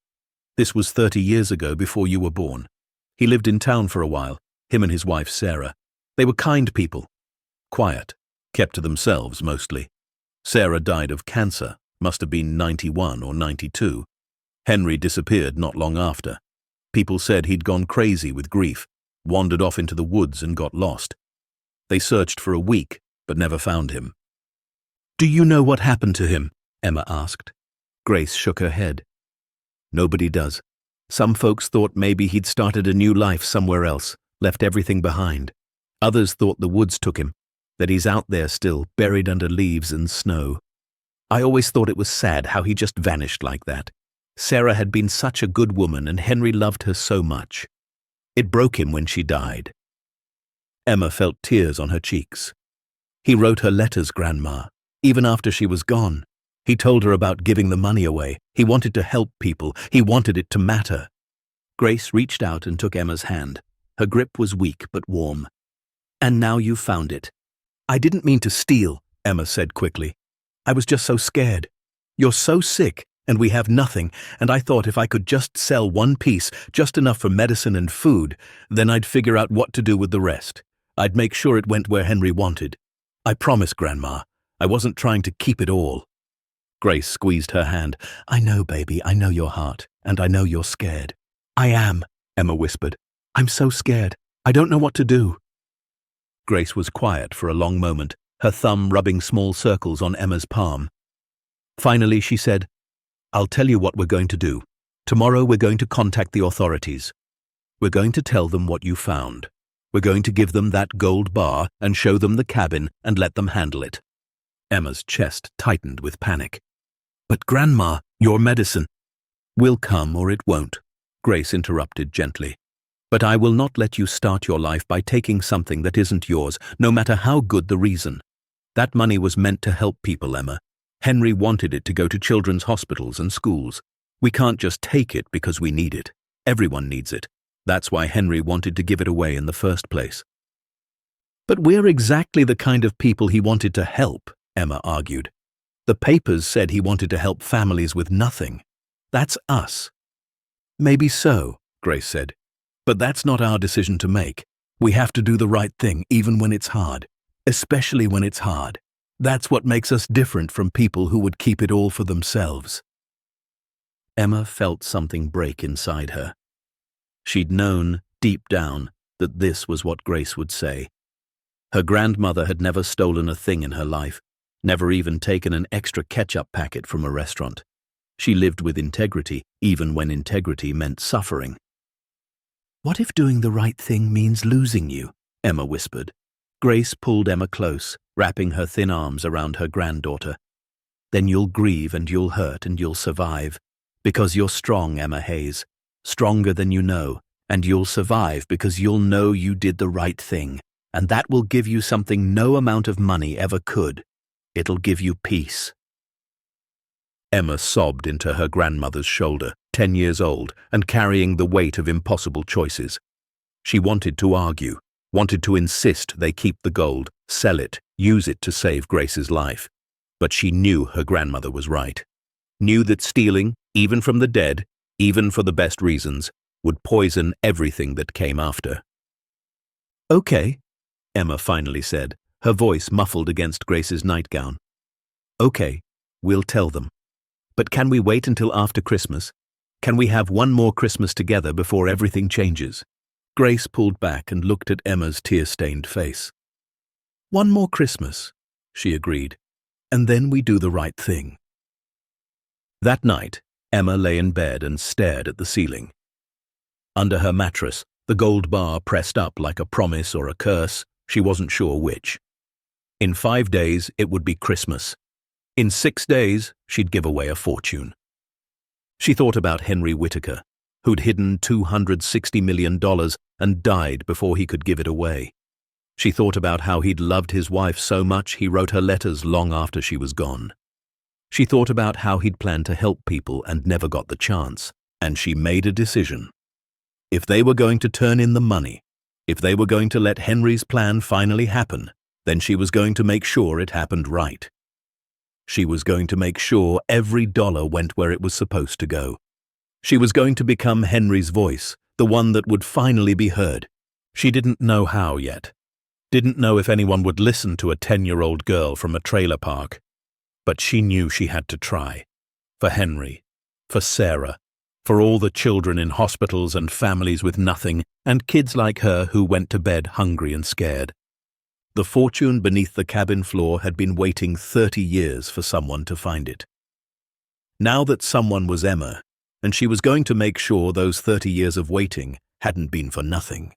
This was 30 years ago, before you were born. He lived in town for a while, him and his wife Sarah. They were kind people. Quiet, kept to themselves mostly. Sarah died of cancer, must have been 91 or 92. Henry disappeared not long after. People said he'd gone crazy with grief, wandered off into the woods and got lost. They searched for a week, but never found him." "Do you know what happened to him?" Emma asked. Grace shook her head. "Nobody does. Some folks thought maybe he'd started a new life somewhere else, left everything behind. Others thought the woods took him, that he's out there still, buried under leaves and snow. I always thought it was sad how he just vanished like that. Sarah had been such a good woman and Henry loved her so much. It broke him when she died." Emma felt tears on her cheeks. "He wrote her letters, Grandma, even after she was gone. He told her about giving the money away. He wanted to help people. He wanted it to matter. Grace reached out and took Emma's hand. Her grip was weak but warm. "And now you've found it." "I didn't mean to steal," Emma said quickly. "I was just so scared. You're so sick, and we have nothing, and I thought if I could just sell one piece, just enough for medicine and food, then I'd figure out what to do with the rest. I'd make sure it went where Henry wanted. I promise, Grandma, I wasn't trying to keep it all." Grace squeezed her hand. "I know, baby, I know your heart, and I know you're scared." "I am," Emma whispered. "I'm so scared. I don't know what to do." Grace was quiet for a long moment, her thumb rubbing small circles on Emma's palm. Finally, she said, "I'll tell you what we're going to do. Tomorrow we're going to contact the authorities. We're going to tell them what you found. We're going to give them that gold bar and show them the cabin and let them handle it." Emma's chest tightened with panic. "But Grandma, your medicine—" "Will come or it won't," Grace interrupted gently. "But I will not let you start your life by taking something that isn't yours, no matter how good the reason. That money was meant to help people, Emma. Henry wanted it to go to children's hospitals and schools. We can't just take it because we need it. Everyone needs it. That's why Henry wanted to give it away in the first place." "But we're exactly the kind of people he wanted to help," Emma argued. "The papers said he wanted to help families with nothing. That's us." "Maybe so," Grace said. "But that's not our decision to make. We have to do the right thing even when it's hard. Especially when it's hard. That's what makes us different from people who would keep it all for themselves." Emma felt something break inside her. She'd known, deep down, that this was what Grace would say. Her grandmother had never stolen a thing in her life, never even taken an extra ketchup packet from a restaurant. She lived with integrity, even when integrity meant suffering. "What if doing the right thing means losing you?" Emma whispered. Grace pulled Emma close, wrapping her thin arms around her granddaughter. "Then you'll grieve and you'll hurt and you'll survive. Because you're strong, Emma Hayes. Stronger than you know. And you'll survive because you'll know you did the right thing. And that will give you something no amount of money ever could. It'll give you peace." Emma sobbed into her grandmother's shoulder, 10 years old, and carrying the weight of impossible choices. She wanted to argue, wanted to insist they keep the gold, sell it, use it to save Grace's life. But she knew her grandmother was right. Knew that stealing, even from the dead, even for the best reasons, would poison everything that came after. "Okay," Emma finally said, her voice muffled against Grace's nightgown. "Okay, we'll tell them. But can we wait until after Christmas? Can we have one more Christmas together before everything changes?" Grace pulled back and looked at Emma's tear-stained face. "One more Christmas," she agreed, "and then we do the right thing." That night, Emma lay in bed and stared at the ceiling. Under her mattress, the gold bar pressed up like a promise or a curse, she wasn't sure which. In 5 days, it would be Christmas. In 6 days, she'd give away a fortune. She thought about Henry Whitaker, who'd hidden $260 million and died before he could give it away. She thought about how he'd loved his wife so much he wrote her letters long after she was gone. She thought about how he'd planned to help people and never got the chance, and she made a decision. If they were going to turn in the money, if they were going to let Henry's plan finally happen, then she was going to make sure it happened right. She was going to make sure every dollar went where it was supposed to go. She was going to become Henry's voice, the one that would finally be heard. She didn't know how yet. Didn't know if anyone would listen to a 10-year-old girl from a trailer park. But she knew she had to try. For Henry, for Sarah, for all the children in hospitals and families with nothing, and kids like her who went to bed hungry and scared. The fortune beneath the cabin floor had been waiting 30 years for someone to find it. Now that someone was Emma, and she was going to make sure those 30 years of waiting hadn't been for nothing.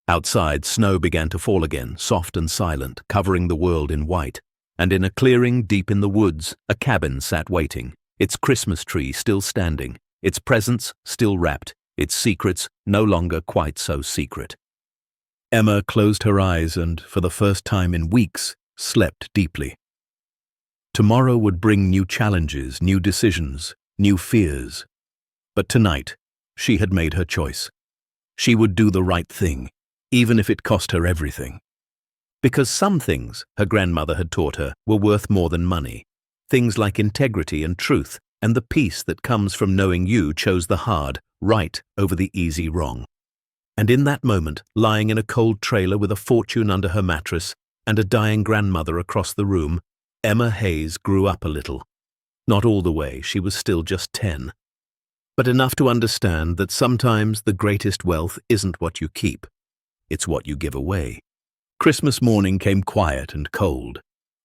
Outside, snow began to fall again, soft and silent, covering the world in white, and in a clearing deep in the woods, a cabin sat waiting, its Christmas tree still standing, its presents still wrapped, its secrets no longer quite so secret. Emma closed her eyes and, for the first time in weeks, slept deeply. Tomorrow would bring new challenges, new decisions, new fears. But tonight, she had made her choice. She would do the right thing, even if it cost her everything. Because some things, her grandmother had taught her, were worth more than money. Things like integrity and truth, and the peace that comes from knowing you chose the hard, right over the easy wrong. And in that moment, lying in a cold trailer with a fortune under her mattress and a dying grandmother across the room, Emma Hayes grew up a little. Not all the way, she was still just 10. But enough to understand that sometimes the greatest wealth isn't what you keep, it's what you give away. Christmas morning came quiet and cold.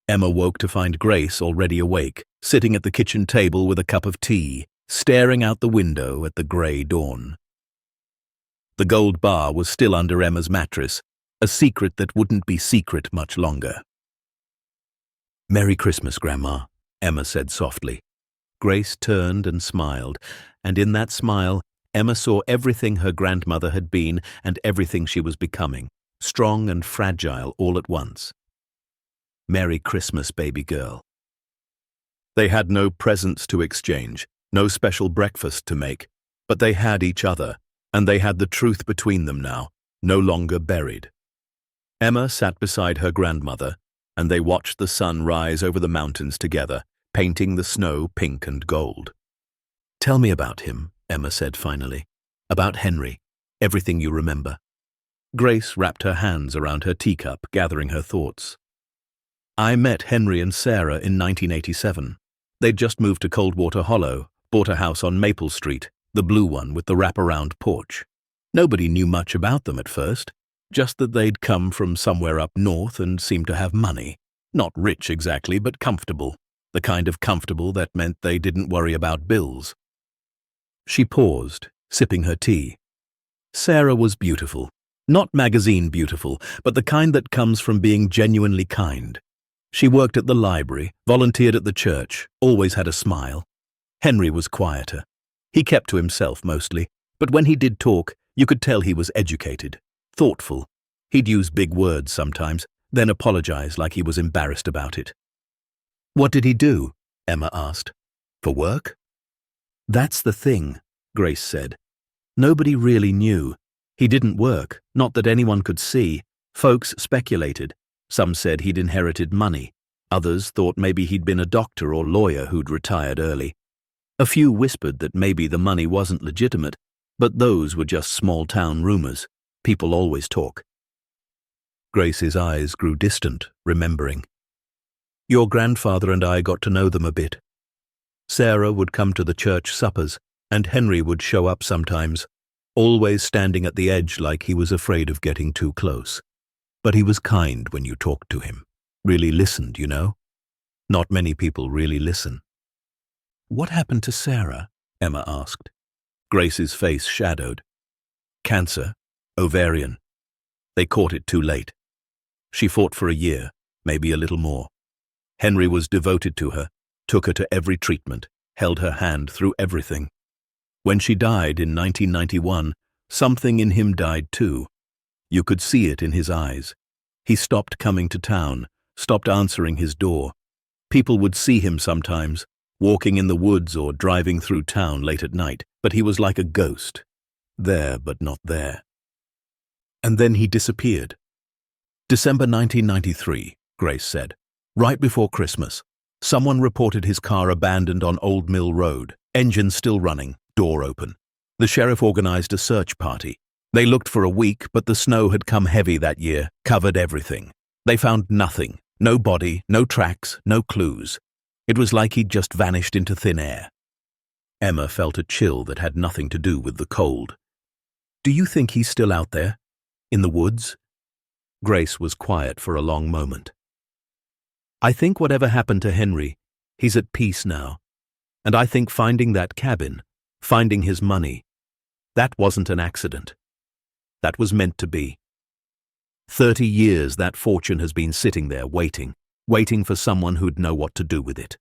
Emma woke to find Grace already awake, sitting at the kitchen table with a cup of tea, staring out the window at the grey dawn. The gold bar was still under Emma's mattress, a secret that wouldn't be secret much longer. "Merry Christmas, Grandma," Emma said softly. Grace turned and smiled, and in that smile, Emma saw everything her grandmother had been and everything she was becoming, strong and fragile all at once. "Merry Christmas, baby girl." They had no presents to exchange, no special breakfast to make, but they had each other, and they had the truth between them now, no longer buried. Emma sat beside her grandmother, and they watched the sun rise over the mountains together, painting the snow pink and gold. "Tell me about him," Emma said finally. "About Henry, everything you remember." Grace wrapped her hands around her teacup, gathering her thoughts. "I met Henry and Sarah in 1987. They'd just moved to Coldwater Hollow, bought a house on Maple Street, the blue one with the wraparound porch. Nobody knew much about them at first, just that they'd come from somewhere up north and seemed to have money. Not rich exactly, but comfortable. The kind of comfortable that meant they didn't worry about bills." She paused, sipping her tea. Sarah was beautiful. Not magazine beautiful, but the kind that comes from being genuinely kind. She worked at the library, volunteered at the church, always had a smile. Henry was quieter. He kept to himself mostly, but when he did talk, you could tell he was educated, thoughtful. He'd use big words sometimes, then apologize like he was embarrassed about it. "What did he do?" Emma asked. "For work?" "That's the thing," Grace said. "Nobody really knew. He didn't work, not that anyone could see. Folks speculated. Some said he'd inherited money. Others thought maybe he'd been a doctor or lawyer who'd retired early. A few whispered that maybe the money wasn't legitimate, but those were just small-town rumors. People always talk." Grace's eyes grew distant, remembering. "Your grandfather and I got to know them a bit. Sarah would come to the church suppers, and Henry would show up sometimes, always standing at the edge like he was afraid of getting too close. But he was kind when you talked to him. Really listened, you know? Not many people really listen." "What happened to Sarah?" Emma asked. Grace's face shadowed. "Cancer, ovarian. They caught it too late. She fought for a year, maybe a little more. Henry was devoted to her, took her to every treatment, held her hand through everything. When she died in 1991, something in him died too. You could see it in his eyes. He stopped coming to town, stopped answering his door. People would see him sometimes, walking in the woods or driving through town late at night, but he was like a ghost. There, but not there. And then he disappeared. December 1993, Grace said. Right before Christmas. Someone reported his car abandoned on Old Mill Road, engine still running, door open. The sheriff organized a search party. They looked for a week, but the snow had come heavy that year, covered everything. They found nothing, no body, no tracks, no clues. It was like he'd just vanished into thin air. Emma felt a chill that had nothing to do with the cold. "Do you think he's still out there? In the woods?" Grace was quiet for a long moment. "I think whatever happened to Henry, he's at peace now. And I think finding that cabin, finding his money, that wasn't an accident. That was meant to be. 30 years that fortune has been sitting there waiting for someone who'd know what to do with it."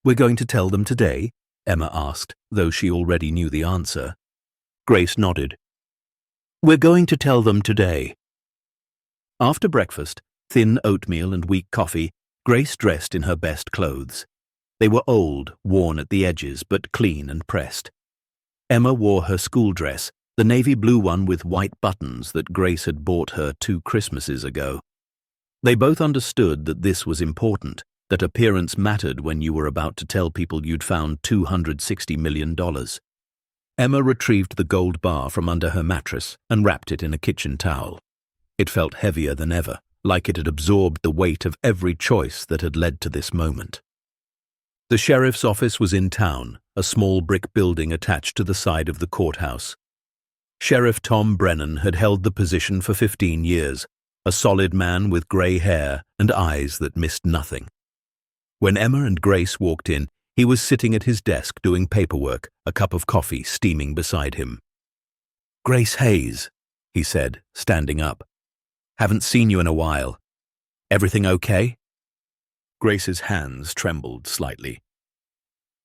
"We're going to tell them today?" Emma asked, though she already knew the answer. Grace nodded. "We're going to tell them today." After breakfast, thin oatmeal and weak coffee, Grace dressed in her best clothes. They were old, worn at the edges, but clean and pressed. Emma wore her school dress, the navy blue one with white buttons that Grace had bought her 2 Christmases ago. They both understood that this was important, that appearance mattered when you were about to tell people you'd found $260 million. Emma retrieved the gold bar from under her mattress and wrapped it in a kitchen towel. It felt heavier than ever, like it had absorbed the weight of every choice that had led to this moment. The sheriff's office was in town, a small brick building attached to the side of the courthouse. Sheriff Tom Brennan had held the position for 15 years, a solid man with grey hair and eyes that missed nothing. When Emma and Grace walked in, he was sitting at his desk doing paperwork, a cup of coffee steaming beside him. "Grace Hayes," he said, standing up. "Haven't seen you in a while. Everything okay?" Grace's hands trembled slightly.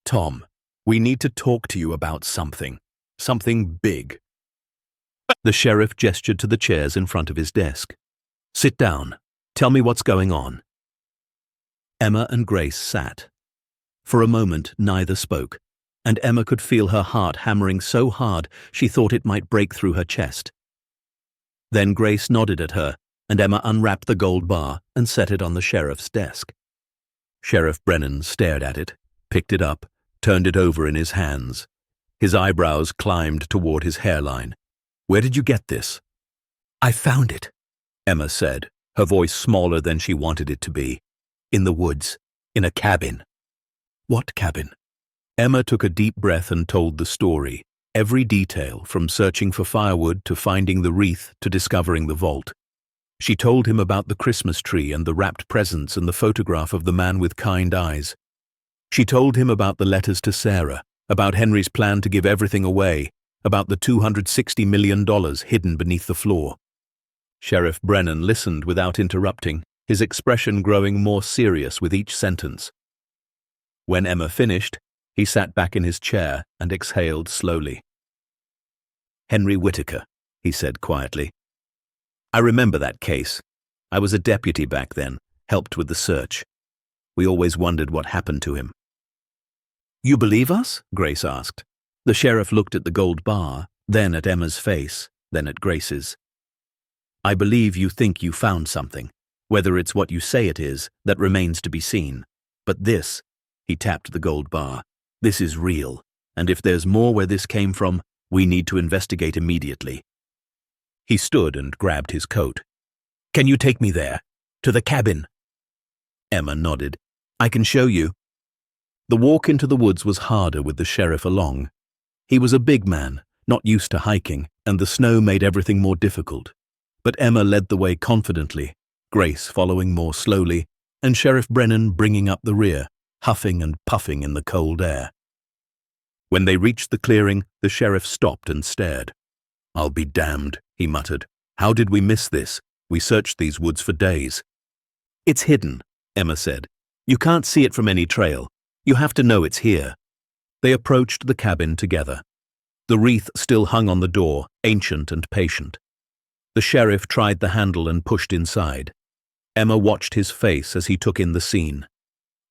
"Tom, we need to talk to you about something. Something big." The sheriff gestured to the chairs in front of his desk. "Sit down. Tell me what's going on." Emma and Grace sat. For a moment, neither spoke, and Emma could feel her heart hammering so hard she thought it might break through her chest. Then Grace nodded at her, and Emma unwrapped the gold bar and set it on the sheriff's desk. Sheriff Brennan stared at it, picked it up, turned it over in his hands. His eyebrows climbed toward his hairline. "Where did you get this?" "I found it," Emma said, her voice smaller than she wanted it to be. "In the woods, in a cabin." "What cabin?" Emma took a deep breath and told the story, every detail, from searching for firewood to finding the wreath to discovering the vault. She told him about the Christmas tree and the wrapped presents and the photograph of the man with kind eyes. She told him about the letters to Sarah, about Henry's plan to give everything away, about the $260 million hidden beneath the floor. Sheriff Brennan listened without interrupting, his expression growing more serious with each sentence. When Emma finished, he sat back in his chair and exhaled slowly. "Henry Whitaker," he said quietly. "I remember that case. I was a deputy back then, helped with the search. We always wondered what happened to him." "You believe us?" Grace asked. The sheriff looked at the gold bar, then at Emma's face, then at Grace's. "I believe you think you found something. Whether it's what you say it is, that remains to be seen. But this," he tapped the gold bar, "this is real, and if there's more where this came from, we need to investigate immediately." He stood and grabbed his coat. "Can you take me there? To the cabin?" Emma nodded. "I can show you." The walk into the woods was harder with the sheriff along. He was a big man, not used to hiking, and the snow made everything more difficult. But Emma led the way confidently, Grace following more slowly, and Sheriff Brennan bringing up the rear, huffing and puffing in the cold air. When they reached the clearing, the sheriff stopped and stared. "I'll be damned," he muttered. "How did we miss this? We searched these woods for days." "It's hidden," Emma said. "You can't see it from any trail. You have to know it's here." They approached the cabin together. The wreath still hung on the door, ancient and patient. The sheriff tried the handle and pushed inside. Emma watched his face as he took in the scene.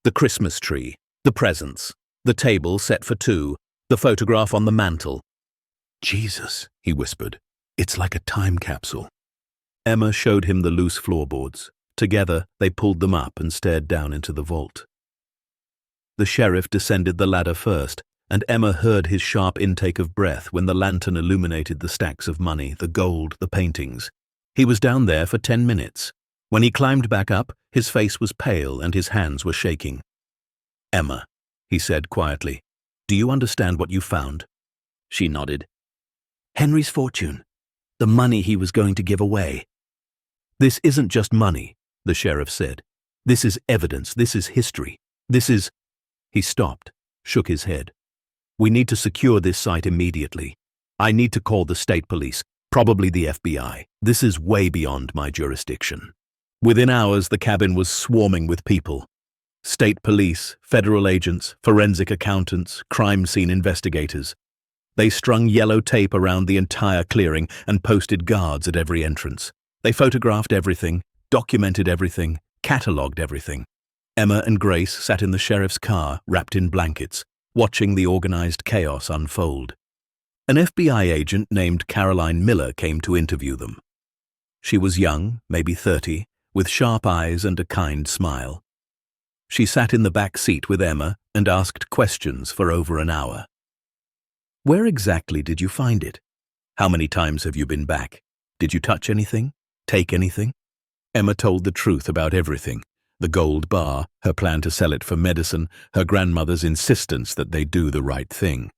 The Christmas tree, the presents, the table set for 2, the photograph on the mantel. "Jesus," he whispered, "it's like a time capsule." Emma showed him the loose floorboards. Together, they pulled them up and stared down into the vault. The sheriff descended the ladder first, and Emma heard his sharp intake of breath when the lantern illuminated the stacks of money, the gold, the paintings. He was down there for 10 minutes. When he climbed back up, his face was pale and his hands were shaking. "Emma," he said quietly, "do you understand what you found?" She nodded. "Henry's fortune. The money he was going to give away." "This isn't just money," the sheriff said. "This is evidence. This is history. This is—" He stopped, shook his head. "We need to secure this site immediately. I need to call the state police, probably the FBI. This is way beyond my jurisdiction." Within hours, the cabin was swarming with people. State police, federal agents, forensic accountants, crime scene investigators. They strung yellow tape around the entire clearing and posted guards at every entrance. They photographed everything, documented everything, catalogued everything. Emma and Grace sat in the sheriff's car, wrapped in blankets, watching the organized chaos unfold. An FBI agent named Caroline Miller came to interview them. She was young, maybe 30, with sharp eyes and a kind smile. She sat in the back seat with Emma and asked questions for over an hour. "Where exactly did you find it? How many times have you been back? Did you touch anything? Take anything?" Emma told the truth about everything. The gold bar, her plan to sell it for medicine, her grandmother's insistence that they do the right thing.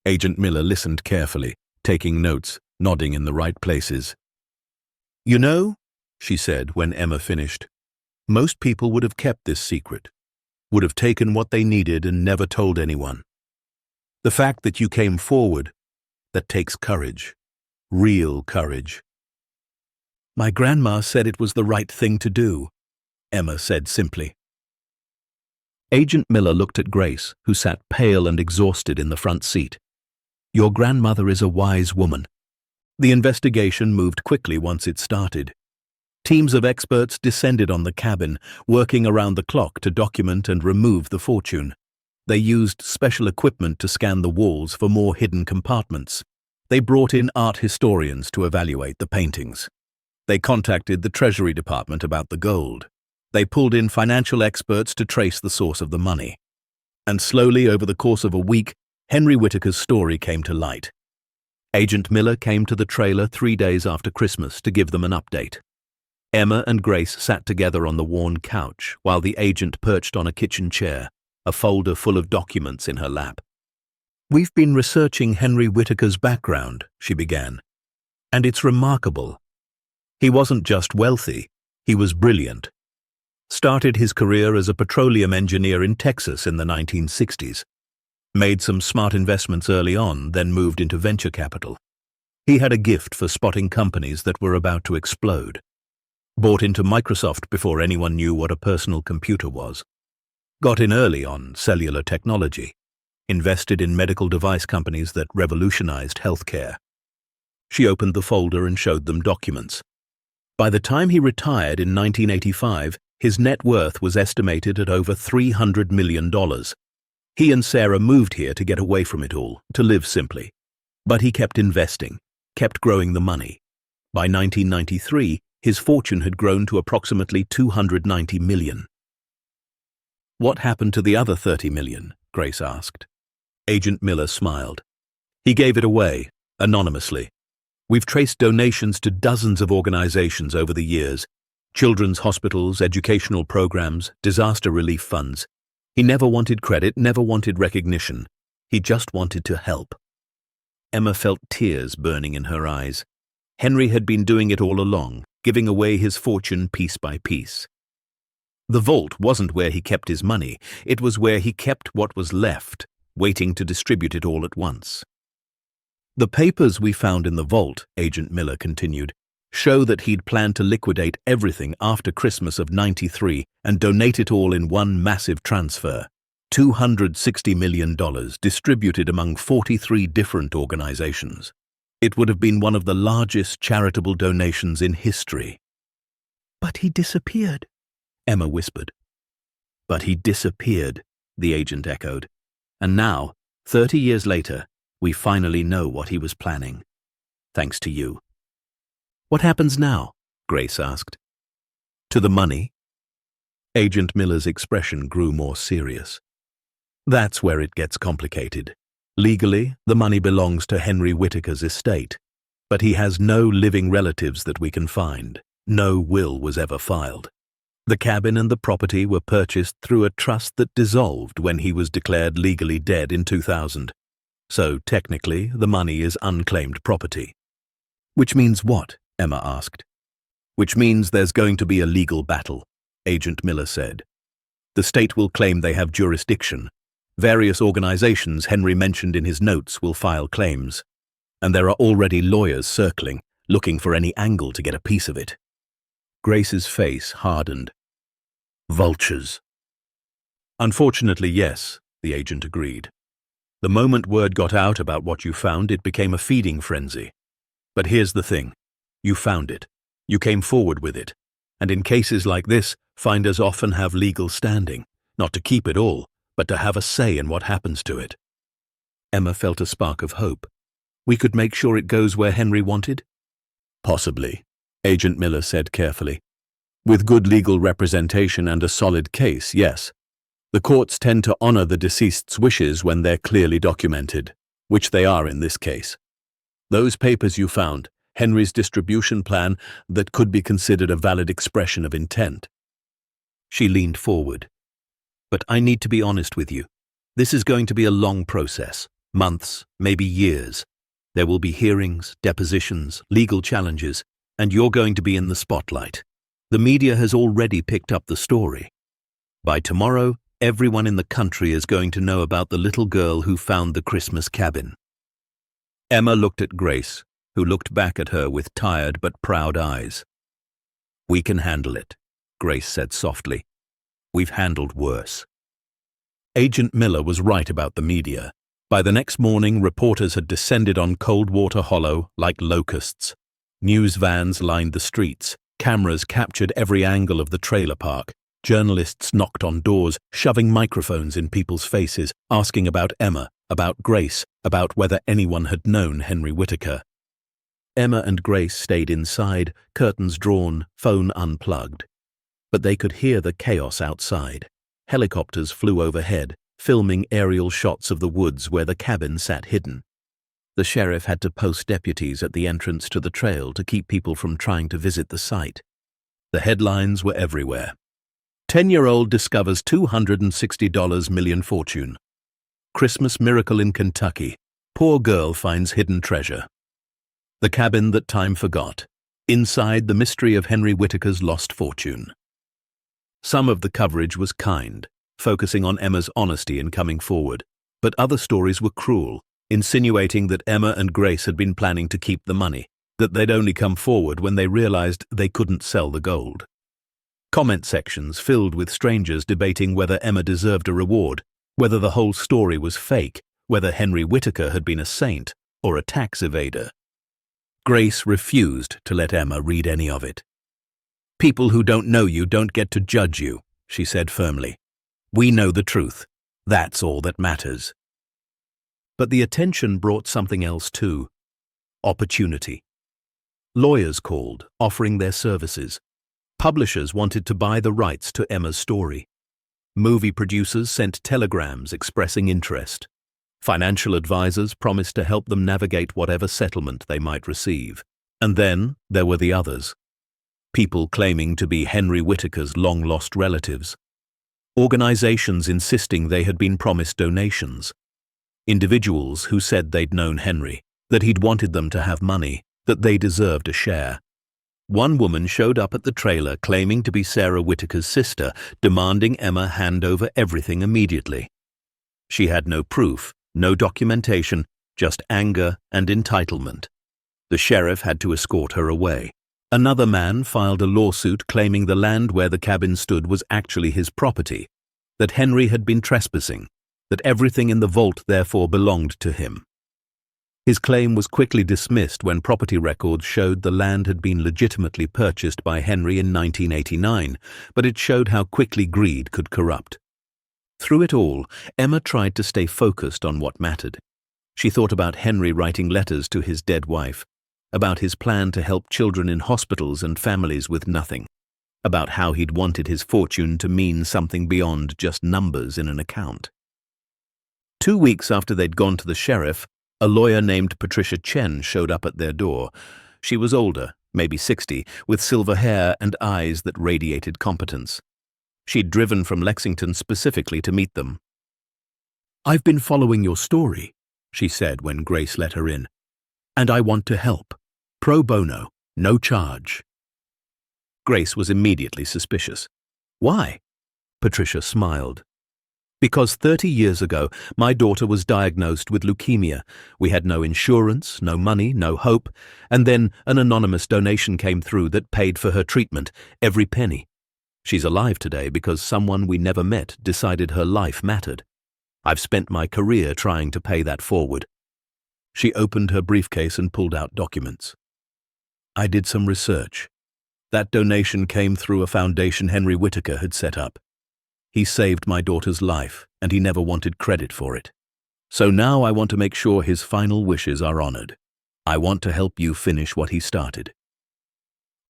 Agent Miller listened carefully, taking notes, nodding in the right places. "You know," she said when Emma finished, "most people would have kept this secret, would have taken what they needed and never told anyone. The fact that you came forward, that takes courage, real courage." "My grandma said it was the right thing to do," Emma said simply. Agent Miller looked at Grace, who sat pale and exhausted in the front seat. "Your grandmother is a wise woman." The investigation moved quickly once it started. Teams of experts descended on the cabin, working around the clock to document and remove the fortune. They used special equipment to scan the walls for more hidden compartments. They brought in art historians to evaluate the paintings. They contacted the Treasury Department about the gold. They pulled in financial experts to trace the source of the money. And slowly, over the course of a week, Henry Whitaker's story came to light. Agent Miller came to the trailer 3 days after Christmas to give them an update. Emma and Grace sat together on the worn couch while the agent perched on a kitchen chair, a folder full of documents in her lap. "We've been researching Henry Whitaker's background," she began, "and it's remarkable. He wasn't just wealthy, he was brilliant. Started his career as a petroleum engineer in Texas in the 1960s. Made some smart investments early on, then moved into venture capital. He had a gift for spotting companies that were about to explode. Bought into Microsoft before anyone knew what a personal computer was. Got in early on cellular technology. Invested in medical device companies that revolutionized healthcare." She opened the folder and showed them documents. By the time he retired in 1985, his net worth was estimated at over $300 million. He and Sarah moved here to get away from it all, to live simply. But he kept investing, kept growing the money. By 1993, his fortune had grown to approximately $290 million. "What happened to the other $30 million?" Grace asked. Agent Miller smiled. "He gave it away, anonymously. We've traced donations to dozens of organizations over the years, children's hospitals, educational programs, disaster relief funds. He never wanted credit, never wanted recognition. He just wanted to help." Emma felt tears burning in her eyes. Henry had been doing it all along, giving away his fortune piece by piece. The vault wasn't where he kept his money, it was where he kept what was left, waiting to distribute it all at once. "The papers we found in the vault," Agent Miller continued, "show that he'd planned to liquidate everything after Christmas of '93 and donate it all in one massive transfer. $260 million distributed among 43 different organizations. It would have been one of the largest charitable donations in history." "But he disappeared," Emma whispered. "But he disappeared," the agent echoed. "And now, 30 years later, we finally know what he was planning. Thanks to you." "What happens now?" Grace asked. "To the money?" Agent Miller's expression grew more serious. "That's where it gets complicated. Legally, the money belongs to Henry Whitaker's estate, but he has no living relatives that we can find. No will was ever filed. The cabin and the property were purchased through a trust that dissolved when he was declared legally dead in 2000. So technically, the money is unclaimed property." "Which means what?" Emma asked. "Which means there's going to be a legal battle," Agent Miller said. "The state will claim they have jurisdiction. Various organizations Henry mentioned in his notes will file claims. And there are already lawyers circling, looking for any angle to get a piece of it." Grace's face hardened. "Vultures." "Unfortunately, yes," the agent agreed. "The moment word got out about what you found, it became a feeding frenzy. But here's the thing. You found it. You came forward with it. And in cases like this, Finders often have legal standing, not to keep it all, but to have a say in what happens to it. Emma felt a spark of hope. We could make sure it goes where Henry wanted? Possibly, Agent Miller said carefully. With good legal representation and a solid case, yes. The courts tend to honor the deceased's wishes when they're clearly documented, which they are in this case. Those papers you found, Henry's distribution plan, that could be considered a valid expression of intent. She leaned forward. But I need to be honest with you. This is going to be a long process, months, maybe years. There will be hearings, depositions, legal challenges, and you're going to be in the spotlight. The media has already picked up the story. By tomorrow, everyone in the country is going to know about the little girl who found the Christmas cabin. Emma looked at Grace, who looked back at her with tired but proud eyes. We can handle it, Grace said softly. We've handled worse. Agent Miller was right about the media. By the next morning, reporters had descended on Coldwater Hollow like locusts. News vans lined the streets. Cameras captured every angle of the trailer park. Journalists knocked on doors, shoving microphones in people's faces, asking about Emma, about Grace, about whether anyone had known Henry Whittaker. Emma and Grace stayed inside, curtains drawn, phone unplugged. But they could hear the chaos outside. Helicopters flew overhead, filming aerial shots of the woods where the cabin sat hidden. The sheriff had to post deputies at the entrance to the trail to keep people from trying to visit the site. The headlines were everywhere. 10-year-old discovers $260 million fortune. Christmas miracle in Kentucky. Poor girl finds hidden treasure. The cabin that time forgot. Inside, the mystery of Henry Whittaker's lost fortune. Some of the coverage was kind, focusing on Emma's honesty in coming forward, but other stories were cruel, insinuating that Emma and Grace had been planning to keep the money, that they'd only come forward when they realized they couldn't sell the gold. Comment sections filled with strangers debating whether Emma deserved a reward, whether the whole story was fake, whether Henry Whittaker had been a saint or a tax evader. Grace refused to let Emma read any of it. People who don't know you don't get to judge you, she said firmly. We know the truth. That's all that matters. But the attention brought something else too. Opportunity. Lawyers called, offering their services. Publishers wanted to buy the rights to Emma's story. Movie producers sent telegrams expressing interest. Financial advisors promised to help them navigate whatever settlement they might receive. And then there were the others. People claiming to be Henry Whittaker's long-lost relatives. Organizations insisting they had been promised donations. Individuals who said they'd known Henry, that he'd wanted them to have money, that they deserved a share. One woman showed up at the trailer claiming to be Sarah Whittaker's sister, demanding Emma hand over everything immediately. She had no proof, no documentation, just anger and entitlement. The sheriff had to escort her away. Another man filed a lawsuit claiming the land where the cabin stood was actually his property, that Henry had been trespassing, that everything in the vault therefore belonged to him. His claim was quickly dismissed when property records showed the land had been legitimately purchased by Henry in 1989, but it showed how quickly greed could corrupt. Through it all, Emma tried to stay focused on what mattered. She thought about Henry writing letters to his dead wife, about his plan to help children in hospitals and families with nothing, about how he'd wanted his fortune to mean something beyond just numbers in an account. 2 weeks after they'd gone to the sheriff, a lawyer named Patricia Chen showed up at their door. She was older, maybe 60, with silver hair and eyes that radiated competence. She'd driven from Lexington specifically to meet them. "I've been following your story," she said when Grace let her in, "and I want to help. Pro bono, no charge." Grace was immediately suspicious. "Why?" Patricia smiled. "Because 30 years ago, my daughter was diagnosed with leukemia. We had no insurance, no money, no hope, and then an anonymous donation came through that paid for her treatment, every penny. She's alive today because someone we never met decided her life mattered. I've spent my career trying to pay that forward." She opened her briefcase and pulled out documents. "I did some research. That donation came through a foundation Henry Whittaker had set up. He saved my daughter's life, and he never wanted credit for it. So now I want to make sure his final wishes are honored. I want to help you finish what he started."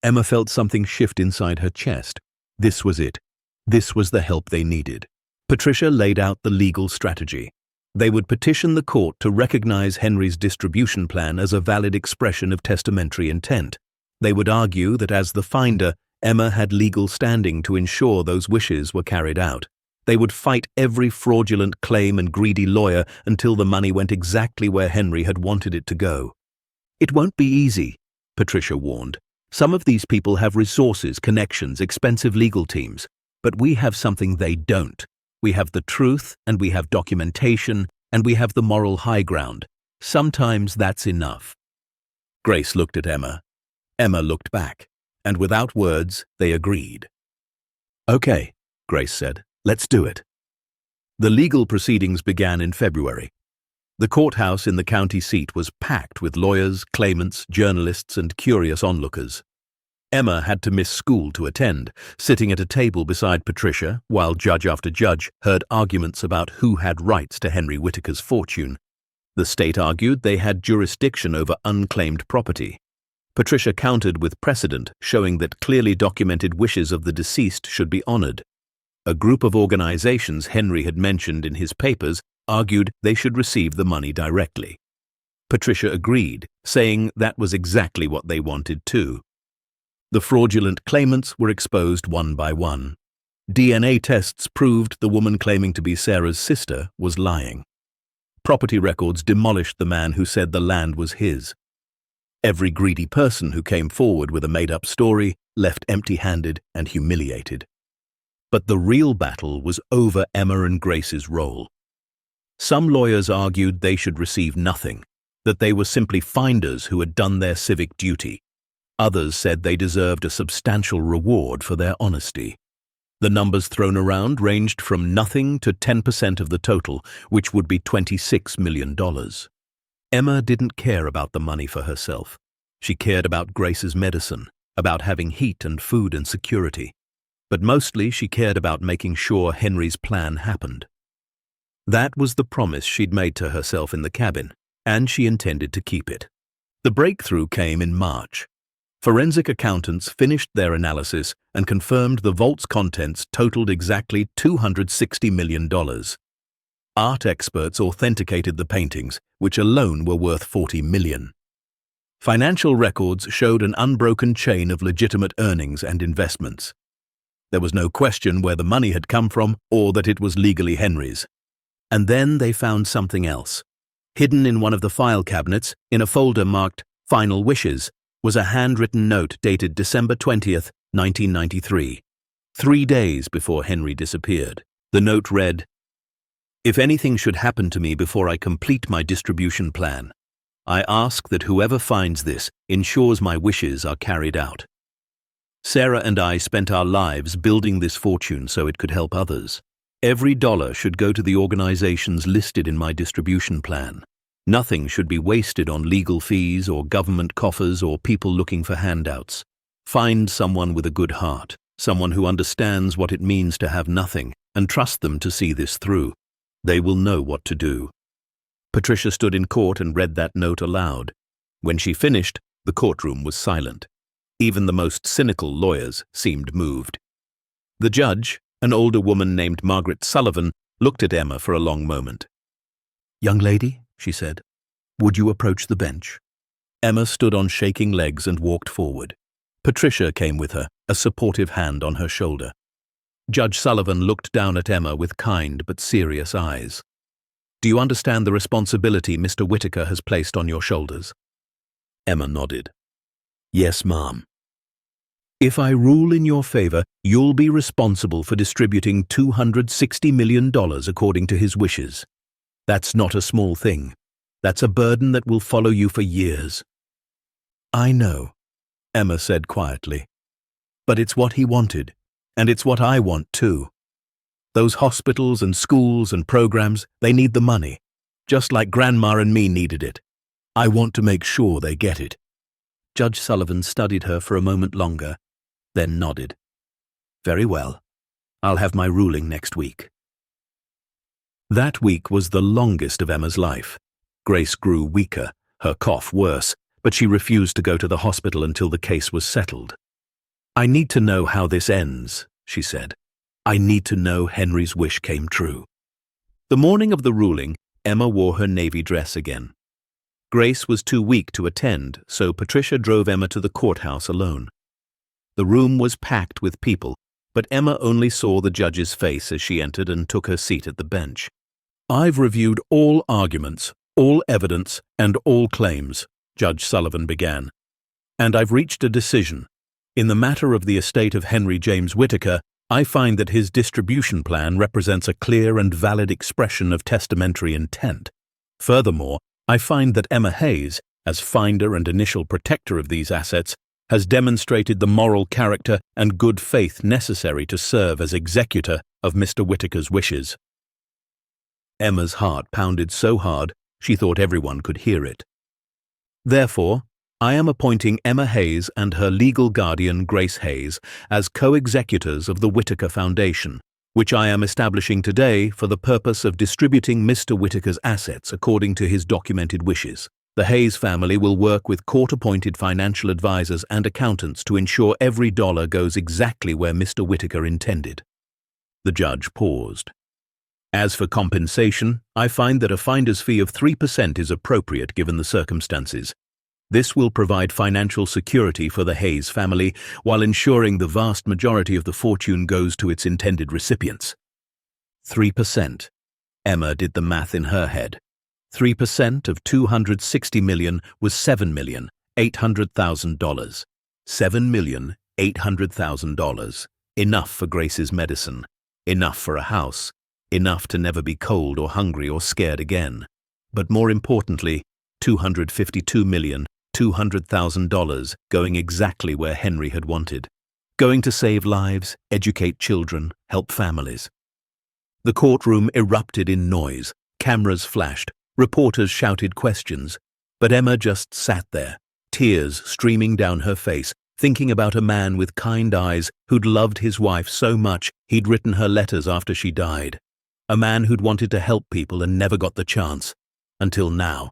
Emma felt something shift inside her chest. This was it. This was the help they needed. Patricia laid out the legal strategy. They would petition the court to recognize Henry's distribution plan as a valid expression of testamentary intent. They would argue that as the finder, Emma had legal standing to ensure those wishes were carried out. They would fight every fraudulent claim and greedy lawyer until the money went exactly where Henry had wanted it to go. "It won't be easy," Patricia warned. "Some of these people have resources, connections, expensive legal teams, but we have something they don't. We have the truth, and we have documentation, and we have the moral high ground. Sometimes that's enough." Grace looked at Emma. Emma looked back, and without words, they agreed. "Okay," Grace said, "let's do it." The legal proceedings began in February. The courthouse in the county seat was packed with lawyers, claimants, journalists, and curious onlookers. Emma had to miss school to attend, sitting at a table beside Patricia, while judge after judge heard arguments about who had rights to Henry Whittaker's fortune. The state argued they had jurisdiction over unclaimed property. Patricia countered with precedent, showing that clearly documented wishes of the deceased should be honored. A group of organizations Henry had mentioned in his papers argued they should receive the money directly. Patricia agreed, saying that was exactly what they wanted too. The fraudulent claimants were exposed one by one. DNA tests proved the woman claiming to be Sarah's sister was lying. Property records demolished the man who said the land was his. Every greedy person who came forward with a made-up story left empty-handed and humiliated. But the real battle was over Emma and Grace's role. Some lawyers argued they should receive nothing, that they were simply finders who had done their civic duty. Others said they deserved a substantial reward for their honesty. The numbers thrown around ranged from nothing to 10% of the total, which would be $26 million. Emma didn't care about the money for herself. She cared about Grace's medicine, about having heat and food and security. But mostly she cared about making sure Henry's plan happened. That was the promise she'd made to herself in the cabin, and she intended to keep it. The breakthrough came in March. Forensic accountants finished their analysis and confirmed the vault's contents totaled exactly $260 million. Art experts authenticated the paintings, which alone were worth $40 million. Financial records showed an unbroken chain of legitimate earnings and investments. There was no question where the money had come from or that it was legally Henry's. And then they found something else. Hidden in one of the file cabinets, in a folder marked Final Wishes, was a handwritten note dated December 20th, 1993, 3 days before Henry disappeared. The note read, "If anything should happen to me before I complete my distribution plan, I ask that whoever finds this ensures my wishes are carried out. Sarah and I spent our lives building this fortune so it could help others. Every dollar should go to the organizations listed in my distribution plan. Nothing should be wasted on legal fees or government coffers or people looking for handouts. Find someone with a good heart, someone who understands what it means to have nothing, and trust them to see this through. They will know what to do." Patricia stood in court and read that note aloud. When she finished, the courtroom was silent. Even the most cynical lawyers seemed moved. The judge, an older woman named Margaret Sullivan, looked at Emma for a long moment. "Young lady," she said, "would you approach the bench?" Emma stood on shaking legs and walked forward. Patricia came with her, a supportive hand on her shoulder. Judge Sullivan looked down at Emma with kind but serious eyes. "Do you understand the responsibility Mr. Whittaker has placed on your shoulders?" Emma nodded. "Yes, ma'am. If I rule in your favor, you'll be responsible for distributing $260 million according to his wishes. That's not a small thing. That's a burden that will follow you for years." "I know," Emma said quietly. "But it's what he wanted, and it's what I want too. Those hospitals and schools and programs, they need the money, just like Grandma and me needed it. I want to make sure they get it." Judge Sullivan studied her for a moment longer. then nodded. Very well. I'll have my ruling next week. That week was the longest of Emma's life. Grace grew weaker, her cough worse, but she refused to go to the hospital until the case was settled. I need to know how this ends, she said. I need to know Henry's wish came true. The morning of the ruling, Emma wore her navy dress again. Grace was too weak to attend, so Patricia drove Emma to the courthouse alone. The room was packed with people, but Emma only saw the judge's face as she entered and took her seat at the bench. I've reviewed all arguments, all evidence, and all claims, Judge Sullivan began. And I've reached a decision. In the matter of the estate of Henry James Whittaker, I find that his distribution plan represents a clear and valid expression of testamentary intent. Furthermore, I find that Emma Hayes, as finder and initial protector of these assets, has demonstrated the moral character and good faith necessary to serve as executor of Mr. Whittaker's wishes. Emma's heart pounded so hard she thought everyone could hear it. Therefore, I am appointing Emma Hayes and her legal guardian Grace Hayes as co-executors of the Whittaker Foundation, which I am establishing today for the purpose of distributing Mr. Whittaker's assets according to his documented wishes. The Hayes family will work with court-appointed financial advisors and accountants to ensure every dollar goes exactly where Mr. Whittaker intended. The judge paused. As for compensation, I find that a finder's fee of 3% is appropriate given the circumstances. This will provide financial security for the Hayes family while ensuring the vast majority of the fortune goes to its intended recipients. 3%. Emma did the math in her head. 3% of $260 million was $7,800,000. $7,800,000. Enough for Grace's medicine. Enough for a house. Enough to never be cold or hungry or scared again. But more importantly, $252,200,000 going exactly where Henry had wanted. Going to save lives, educate children, help families. The courtroom erupted in noise. Cameras flashed. Reporters shouted questions. But Emma just sat there, tears streaming down her face, thinking about a man with kind eyes who'd loved his wife so much he'd written her letters after she died. A man who'd wanted to help people and never got the chance. Until now.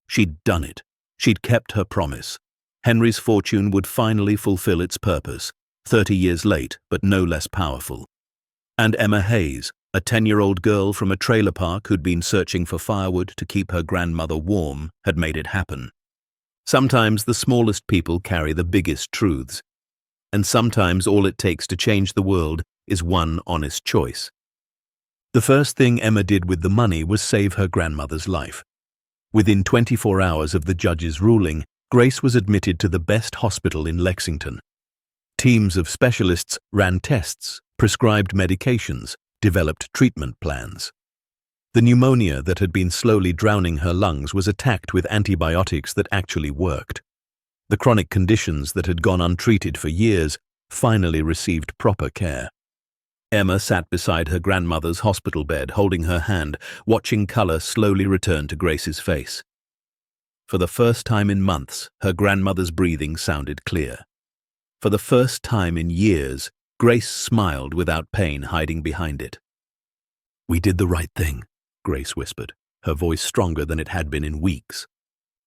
She'd done it. She'd kept her promise. Henry's fortune would finally fulfill its purpose, 30 years late, but no less powerful. And Emma Hayes, a 10-year-old girl from a trailer park who'd been searching for firewood to keep her grandmother warm, had made it happen. Sometimes the smallest people carry the biggest truths. And sometimes all it takes to change the world is one honest choice. The first thing Emma did with the money was save her grandmother's life. Within 24 hours of the judge's ruling, Grace was admitted to the best hospital in Lexington. Teams of specialists ran tests, prescribed medications, developed treatment plans. The pneumonia that had been slowly drowning her lungs was attacked with antibiotics that actually worked. The chronic conditions that had gone untreated for years finally received proper care. Emma sat beside her grandmother's hospital bed, holding her hand, watching color slowly return to Grace's face. For the first time in months, her grandmother's breathing sounded clear. For the first time in years, Grace smiled without pain hiding behind it. "We did the right thing," Grace whispered, her voice stronger than it had been in weeks.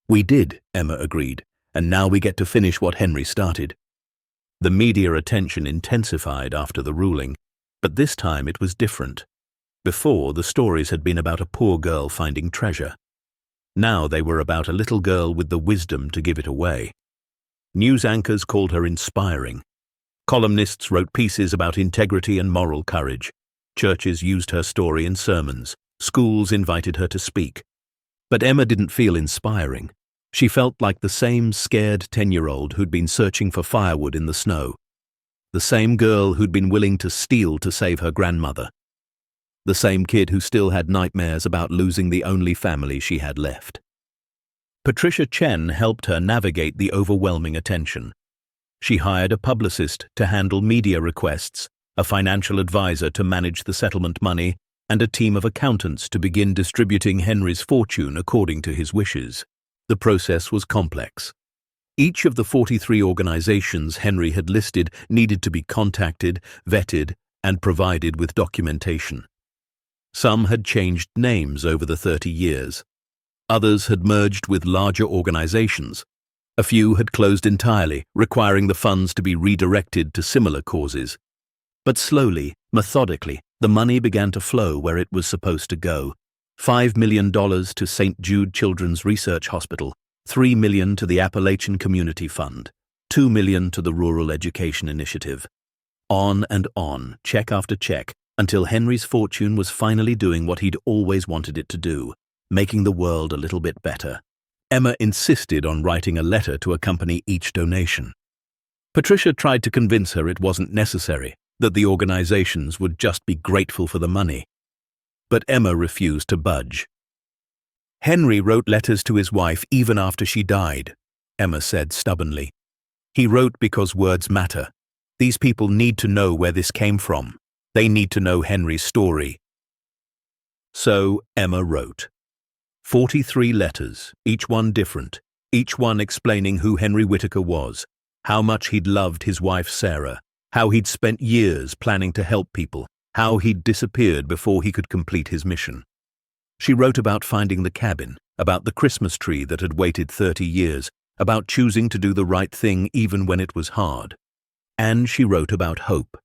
"We did," Emma agreed, "and now we get to finish what Henry started." The media attention intensified after the ruling. But this time it was different. Before, the stories had been about a poor girl finding treasure. Now they were about a little girl with the wisdom to give it away. News anchors called her inspiring. Columnists wrote pieces about integrity and moral courage. Churches used her story in sermons. Schools invited her to speak. But Emma didn't feel inspiring. She felt like the same scared 10-year-old who'd been searching for firewood in the snow. The same girl who'd been willing to steal to save her grandmother. The same kid who still had nightmares about losing the only family she had left. Patricia Chen helped her navigate the overwhelming attention. She hired a publicist to handle media requests, a financial advisor to manage the settlement money, and a team of accountants to begin distributing Henry's fortune according to his wishes. The process was complex. Each of the 43 organizations Henry had listed needed to be contacted, vetted, and provided with documentation. Some had changed names over the 30 years. Others had merged with larger organizations. A few had closed entirely, requiring the funds to be redirected to similar causes. But slowly, methodically, the money began to flow where it was supposed to go. $5 million to St. Jude Children's Research Hospital, $3 million to the Appalachian Community Fund, $2 million to the Rural Education Initiative. On and on, check after check, until Henry's fortune was finally doing what he'd always wanted it to do, making the world a little bit better. Emma insisted on writing a letter to accompany each donation. Patricia tried to convince her it wasn't necessary, that the organizations would just be grateful for the money. But Emma refused to budge. Henry wrote letters to his wife even after she died, Emma said stubbornly. He wrote because words matter. These people need to know where this came from. They need to know Henry's story. So Emma wrote. 43 letters, each one different, each one explaining who Henry Whitaker was, how much he'd loved his wife Sarah, how he'd spent years planning to help people, how he'd disappeared before he could complete his mission. She wrote about finding the cabin, about the Christmas tree that had waited 30 years, about choosing to do the right thing even when it was hard. And she wrote about hope,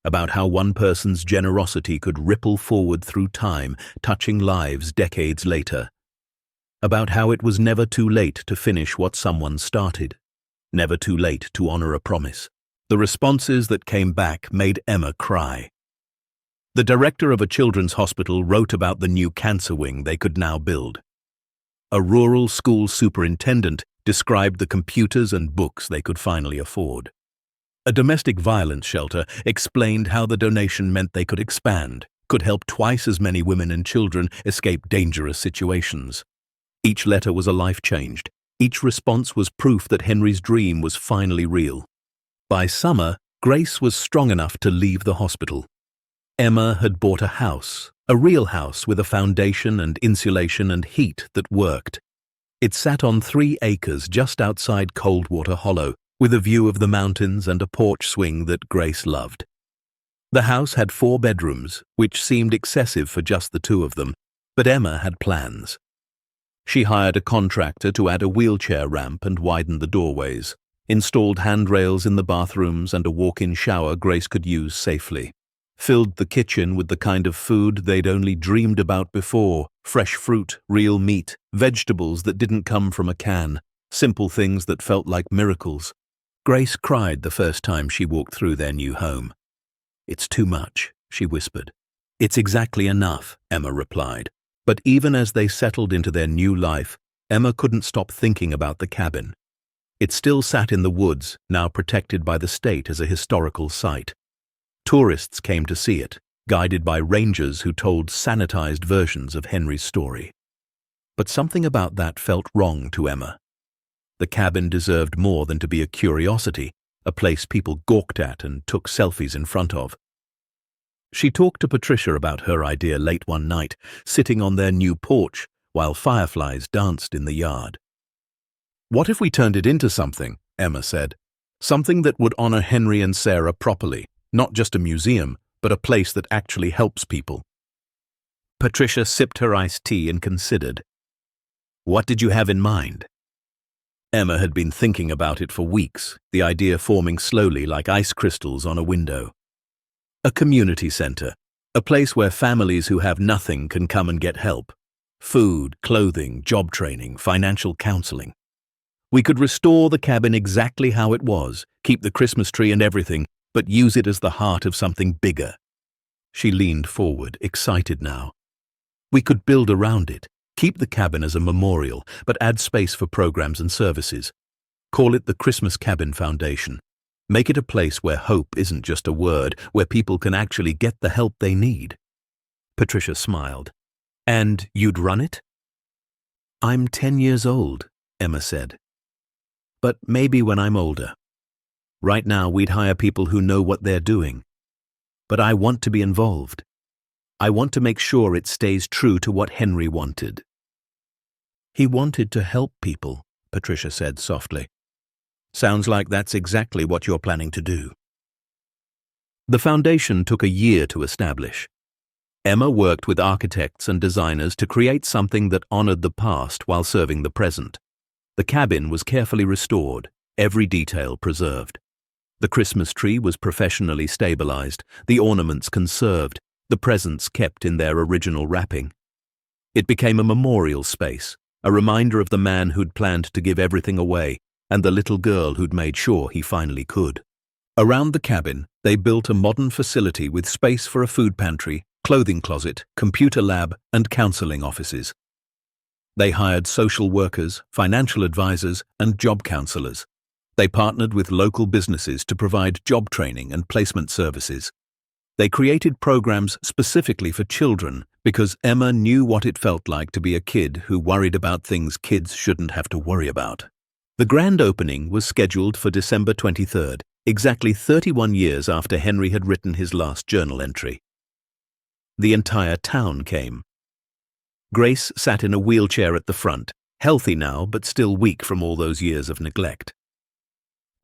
about how one person's generosity could ripple forward through time, touching lives decades later. About how it was never too late to finish what someone started, never too late to honor a promise. The responses that came back made Emma cry. The director of a children's hospital wrote about the new cancer wing they could now build. A rural school superintendent described the computers and books they could finally afford. A domestic violence shelter explained how the donation meant they could expand, could help twice as many women and children escape dangerous situations. Each letter was a life changed. Each response was proof that Henry's dream was finally real. By summer, Grace was strong enough to leave the hospital. Emma had bought a house, a real house with a foundation and insulation and heat that worked. It sat on 3 acres just outside Coldwater Hollow, with a view of the mountains and a porch swing that Grace loved. The house had 4 bedrooms, which seemed excessive for just the 2 of them, but Emma had plans. She hired a contractor to add a wheelchair ramp and widen the doorways, installed handrails in the bathrooms and a walk-in shower Grace could use safely, filled the kitchen with the kind of food they'd only dreamed about before, fresh fruit, real meat, vegetables that didn't come from a can, simple things that felt like miracles. Grace cried the first time she walked through their new home. "It's too much," she whispered. "It's exactly enough," Emma replied. But even as they settled into their new life, Emma couldn't stop thinking about the cabin. It still sat in the woods, now protected by the state as a historical site. Tourists came to see it, guided by rangers who told sanitized versions of Henry's story. But something about that felt wrong to Emma. The cabin deserved more than to be a curiosity, a place people gawked at and took selfies in front of. She talked to Patricia about her idea late one night, sitting on their new porch while fireflies danced in the yard. "What if we turned it into something?" Emma said. "Something that would honor Henry and Sarah properly, not just a museum, but a place that actually helps people." Patricia sipped her iced tea and considered. "What did you have in mind?" Emma had been thinking about it for weeks, the idea forming slowly like ice crystals on a window. A community center, a place where families who have nothing can come and get help. Food, clothing, job training, financial counseling. We could restore the cabin exactly how it was, keep the Christmas tree and everything, but use it as the heart of something bigger. She leaned forward, excited now. We could build around it, keep the cabin as a memorial, but add space for programs and services. Call it the Christmas Cabin Foundation. Make it a place where hope isn't just a word, where people can actually get the help they need. Patricia smiled. "And you'd run it?" "I'm 10 years old," Emma said. "But maybe when I'm older. Right now we'd hire people who know what they're doing. But I want to be involved. I want to make sure it stays true to what Henry wanted." "He wanted to help people," Patricia said softly. Sounds like that's exactly what you're planning to do. The foundation took a year to establish. Emma worked with architects and designers to create something that honored the past while serving the present. The cabin was carefully restored, every detail preserved. The Christmas tree was professionally stabilized, the ornaments conserved, the presents kept in their original wrapping. It became a memorial space, a reminder of the man who'd planned to give everything away and the little girl who'd made sure he finally could. Around the cabin, they built a modern facility with space for a food pantry, clothing closet, computer lab, and counseling offices. They hired social workers, financial advisors, and job counselors. They partnered with local businesses to provide job training and placement services. They created programs specifically for children because Emma knew what it felt like to be a kid who worried about things kids shouldn't have to worry about. The grand opening was scheduled for December 23rd, exactly 31 years after Henry had written his last journal entry. The entire town came. Grace sat in a wheelchair at the front, healthy now but still weak from all those years of neglect.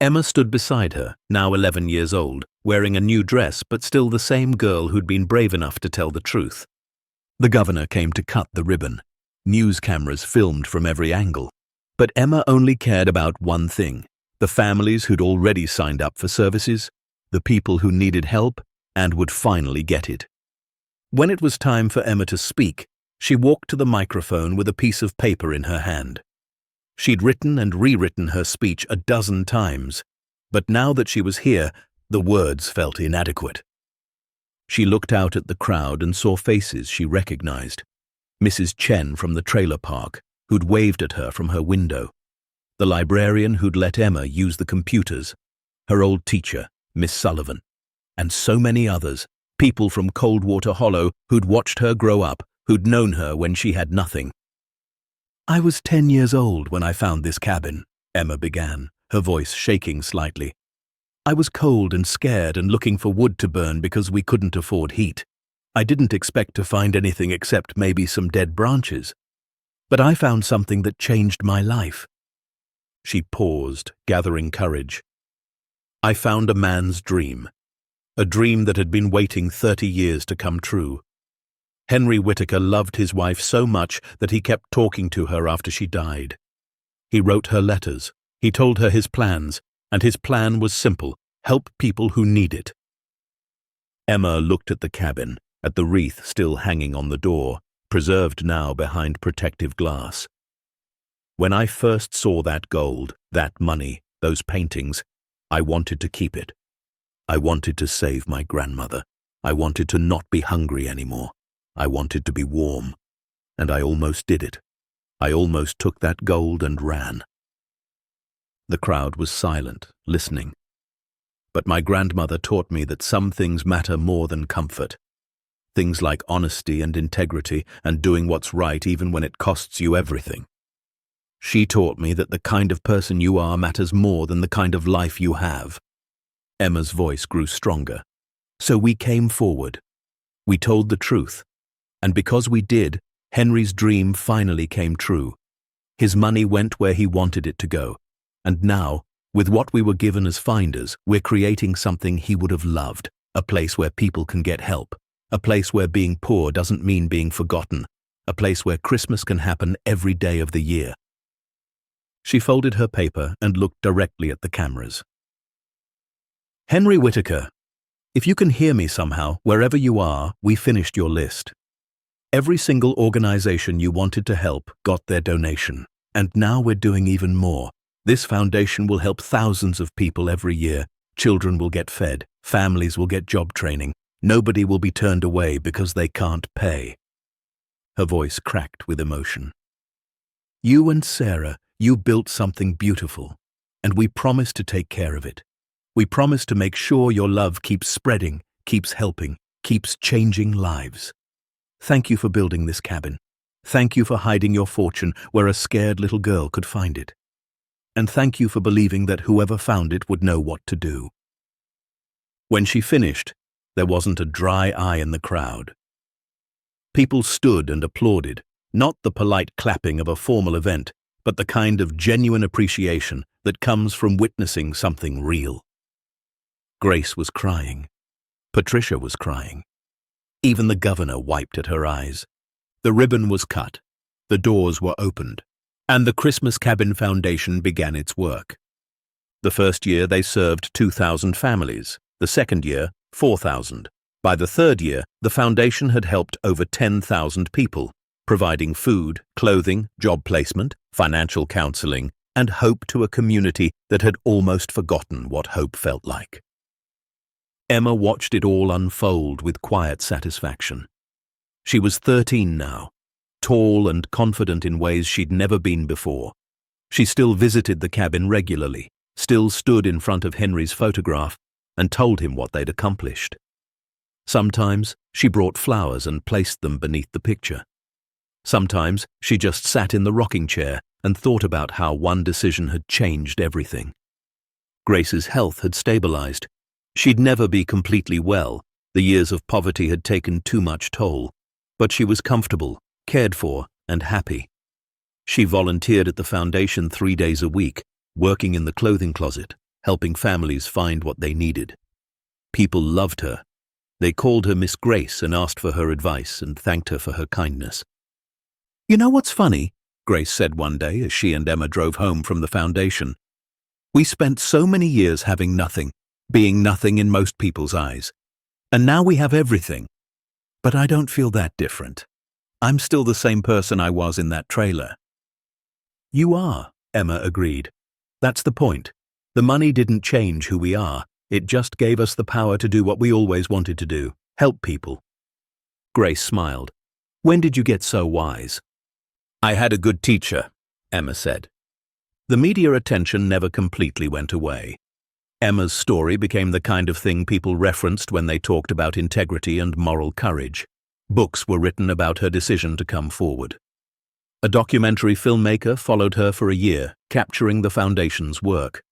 Emma stood beside her, now 11 years old, wearing a new dress but still the same girl who'd been brave enough to tell the truth. The governor came to cut the ribbon. News cameras filmed from every angle. But Emma only cared about one thing: the families who'd already signed up for services, the people who needed help and would finally get it. When it was time for Emma to speak, she walked to the microphone with a piece of paper in her hand. She'd written and rewritten her speech a dozen times, but now that she was here, the words felt inadequate. She looked out at the crowd and saw faces she recognized. Mrs. Chen from the trailer park, who'd waved at her from her window. The librarian who'd let Emma use the computers. Her old teacher, Miss Sullivan. And so many others, people from Coldwater Hollow who'd watched her grow up, who'd known her when she had nothing. "I was 10 years old when I found this cabin," Emma began, her voice shaking slightly. "I was cold and scared and looking for wood to burn because we couldn't afford heat. I didn't expect to find anything except maybe some dead branches. But I found something that changed my life." She paused, gathering courage. "I found a man's dream. A dream that had been waiting 30 years to come true. Henry Whitaker loved his wife so much that he kept talking to her after she died. He wrote her letters, he told her his plans, and his plan was simple: help people who need it." Emma looked at the cabin, at the wreath still hanging on the door, preserved now behind protective glass. "When I first saw that gold, that money, those paintings, I wanted to keep it. I wanted to save my grandmother. I wanted to not be hungry anymore. I wanted to be warm. And I almost did it. I almost took that gold and ran." The crowd was silent, listening. "But my grandmother taught me that some things matter more than comfort. Things like honesty and integrity and doing what's right even when it costs you everything. She taught me that the kind of person you are matters more than the kind of life you have." Emma's voice grew stronger. "So we came forward. We told the truth. And because we did, Henry's dream finally came true. His money went where he wanted it to go. And now, with what we were given as finders, we're creating something he would have loved, a place where people can get help. A place where being poor doesn't mean being forgotten. A place where Christmas can happen every day of the year." She folded her paper and looked directly at the cameras. "Henry Whitaker, if you can hear me somehow, wherever you are, we finished your list. Every single organization you wanted to help got their donation. And now we're doing even more. This foundation will help thousands of people every year. Children will get fed. Families will get job training. Nobody will be turned away because they can't pay." Her voice cracked with emotion. "You and Sarah, you built something beautiful, and we promise to take care of it. We promise to make sure your love keeps spreading, keeps helping, keeps changing lives. Thank you for building this cabin. Thank you for hiding your fortune where a scared little girl could find it. And thank you for believing that whoever found it would know what to do." When she finished, there wasn't a dry eye in the crowd. People stood and applauded, not the polite clapping of a formal event, but the kind of genuine appreciation that comes from witnessing something real. Grace was crying. Patricia was crying. Even the governor wiped at her eyes. The ribbon was cut. The doors were opened. And the Christmas Cabin Foundation began its work. The first year they served 2,000 families. The second year, 4,000. By the third year, the foundation had helped over 10,000 people, providing food, clothing, job placement, financial counseling, and hope to a community that had almost forgotten what hope felt like. Emma watched it all unfold with quiet satisfaction. She was 13 now, tall and confident in ways she'd never been before. She still visited the cabin regularly, still stood in front of Henry's photograph and told him what they'd accomplished. Sometimes she brought flowers and placed them beneath the picture. Sometimes she just sat in the rocking chair and thought about how one decision had changed everything. Grace's health had stabilized. She'd never be completely well. The years of poverty had taken too much toll. But she was comfortable, cared for, and happy. She volunteered at the foundation 3 days a week, working in the clothing closet, helping families find what they needed. People loved her. They called her Miss Grace and asked for her advice and thanked her for her kindness. "You know what's funny?" Grace said one day as she and Emma drove home from the foundation. "We spent so many years having nothing, being nothing in most people's eyes. And now we have everything. But I don't feel that different. I'm still the same person I was in that trailer." "You are," Emma agreed. "That's the point. The money didn't change who we are. It just gave us the power to do what we always wanted to do, help people." Grace smiled. "When did you get so wise?" "I had a good teacher," Emma said. The media attention never completely went away. Emma's story became the kind of thing people referenced when they talked about integrity and moral courage. Books were written about her decision to come forward. A documentary filmmaker followed her for a year, capturing the foundation's work.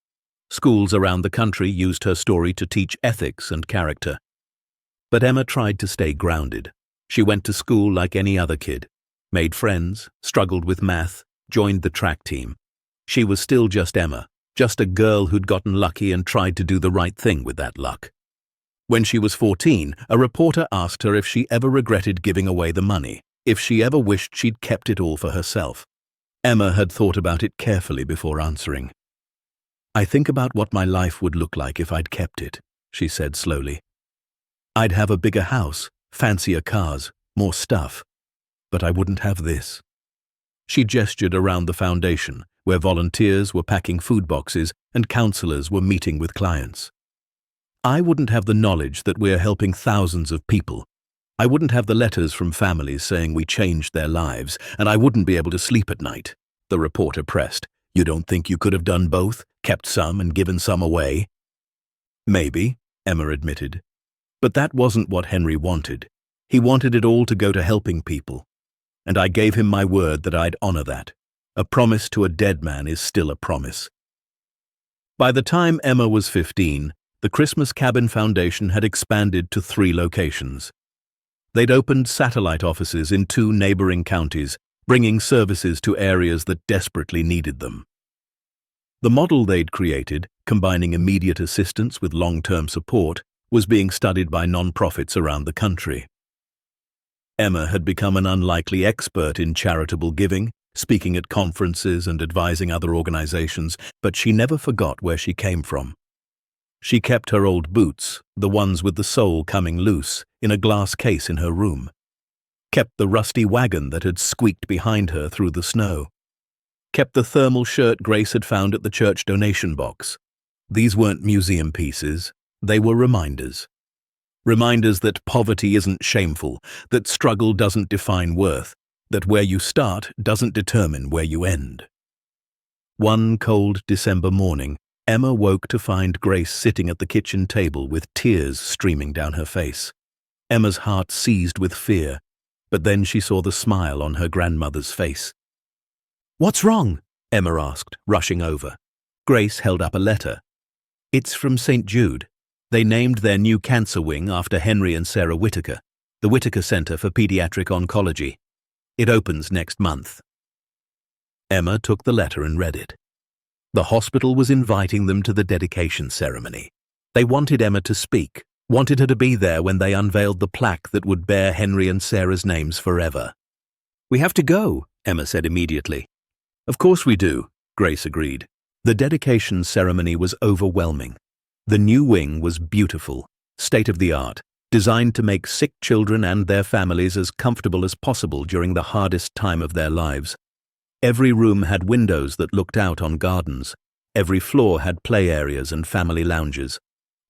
Schools around the country used her story to teach ethics and character. But Emma tried to stay grounded. She went to school like any other kid, made friends, struggled with math, joined the track team. She was still just Emma, just a girl who'd gotten lucky and tried to do the right thing with that luck. When she was 14, a reporter asked her if she ever regretted giving away the money, if she ever wished she'd kept it all for herself. Emma had thought about it carefully before answering. "I think about what my life would look like if I'd kept it," she said slowly. "I'd have a bigger house, fancier cars, more stuff. But I wouldn't have this." She gestured around the foundation, where volunteers were packing food boxes and counselors were meeting with clients. "I wouldn't have the knowledge that we're helping thousands of people. I wouldn't have the letters from families saying we changed their lives, and I wouldn't be able to sleep at night," the reporter pressed. "You don't think you could have done both, kept some and given some away?" "Maybe," Emma admitted. "But that wasn't what Henry wanted. He wanted it all to go to helping people. And I gave him my word that I'd honor that. A promise to a dead man is still a promise." By the time Emma was 15, the Christmas Cabin Foundation had expanded to 3 locations. They'd opened satellite offices in 2 neighboring counties, bringing services to areas that desperately needed them. The model they'd created, combining immediate assistance with long-term support, was being studied by nonprofits around the country. Emma had become an unlikely expert in charitable giving, speaking at conferences and advising other organizations, but she never forgot where she came from. She kept her old boots, the ones with the sole coming loose, in a glass case in her room. Kept the rusty wagon that had squeaked behind her through the snow. Kept the thermal shirt Grace had found at the church donation box. These weren't museum pieces, they were reminders. Reminders that poverty isn't shameful, that struggle doesn't define worth, that where you start doesn't determine where you end. One cold December morning, Emma woke to find Grace sitting at the kitchen table with tears streaming down her face. Emma's heart seized with fear, but then she saw the smile on her grandmother's face. "What's wrong?" Emma asked, rushing over. Grace held up a letter. "It's from St. Jude. They named their new cancer wing after Henry and Sarah Whitaker, the Whitaker Center for Pediatric Oncology. It opens next month." Emma took the letter and read it. The hospital was inviting them to the dedication ceremony. They wanted Emma to speak, wanted her to be there when they unveiled the plaque that would bear Henry and Sarah's names forever. "We have to go," Emma said immediately. "Of course we do," Grace agreed. The dedication ceremony was overwhelming. The new wing was beautiful, state-of-the-art, designed to make sick children and their families as comfortable as possible during the hardest time of their lives. Every room had windows that looked out on gardens. Every floor had play areas and family lounges.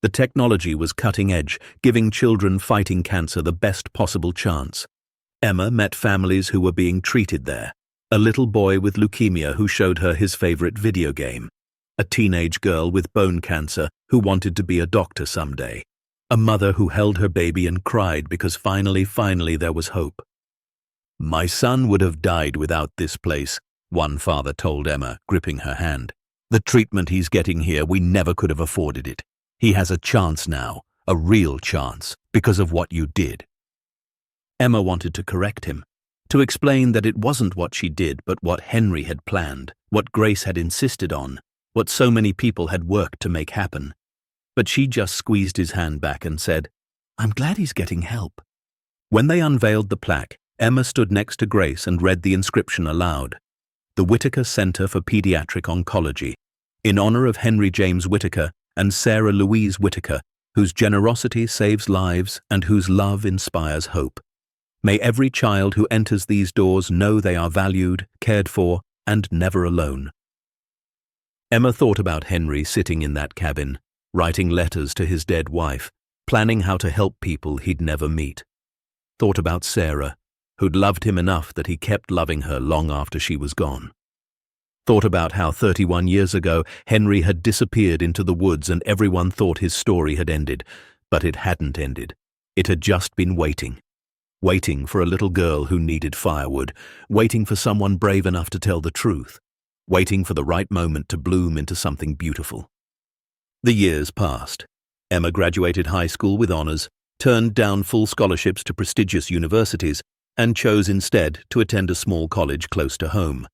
The technology was cutting edge, giving children fighting cancer the best possible chance. Emma met families who were being treated there. A little boy with leukemia who showed her his favorite video game. A teenage girl with bone cancer who wanted to be a doctor someday. A mother who held her baby and cried because finally there was hope. "My son would have died without this place," one father told Emma, gripping her hand. "The treatment he's getting here, we never could have afforded it. He has a chance now, a real chance, because of what you did." Emma wanted to correct him, to explain that it wasn't what she did but what Henry had planned, what Grace had insisted on, what so many people had worked to make happen. But she just squeezed his hand back and said, "I'm glad he's getting help." When they unveiled the plaque, Emma stood next to Grace and read the inscription aloud. "The Whitaker Center for Pediatric Oncology, in honor of Henry James Whitaker and Sarah Louise Whitaker, whose generosity saves lives and whose love inspires hope. May every child who enters these doors know they are valued, cared for, and never alone." Emma thought about Henry sitting in that cabin, writing letters to his dead wife, planning how to help people he'd never meet. Thought about Sarah, who'd loved him enough that he kept loving her long after she was gone. Thought about how 31 years ago Henry had disappeared into the woods and everyone thought his story had ended, but it hadn't ended. It had just been waiting. Waiting for a little girl who needed firewood, waiting for someone brave enough to tell the truth, waiting for the right moment to bloom into something beautiful. The years passed. Emma graduated high school with honors, turned down full scholarships to prestigious universities, and chose instead to attend a small college close to home.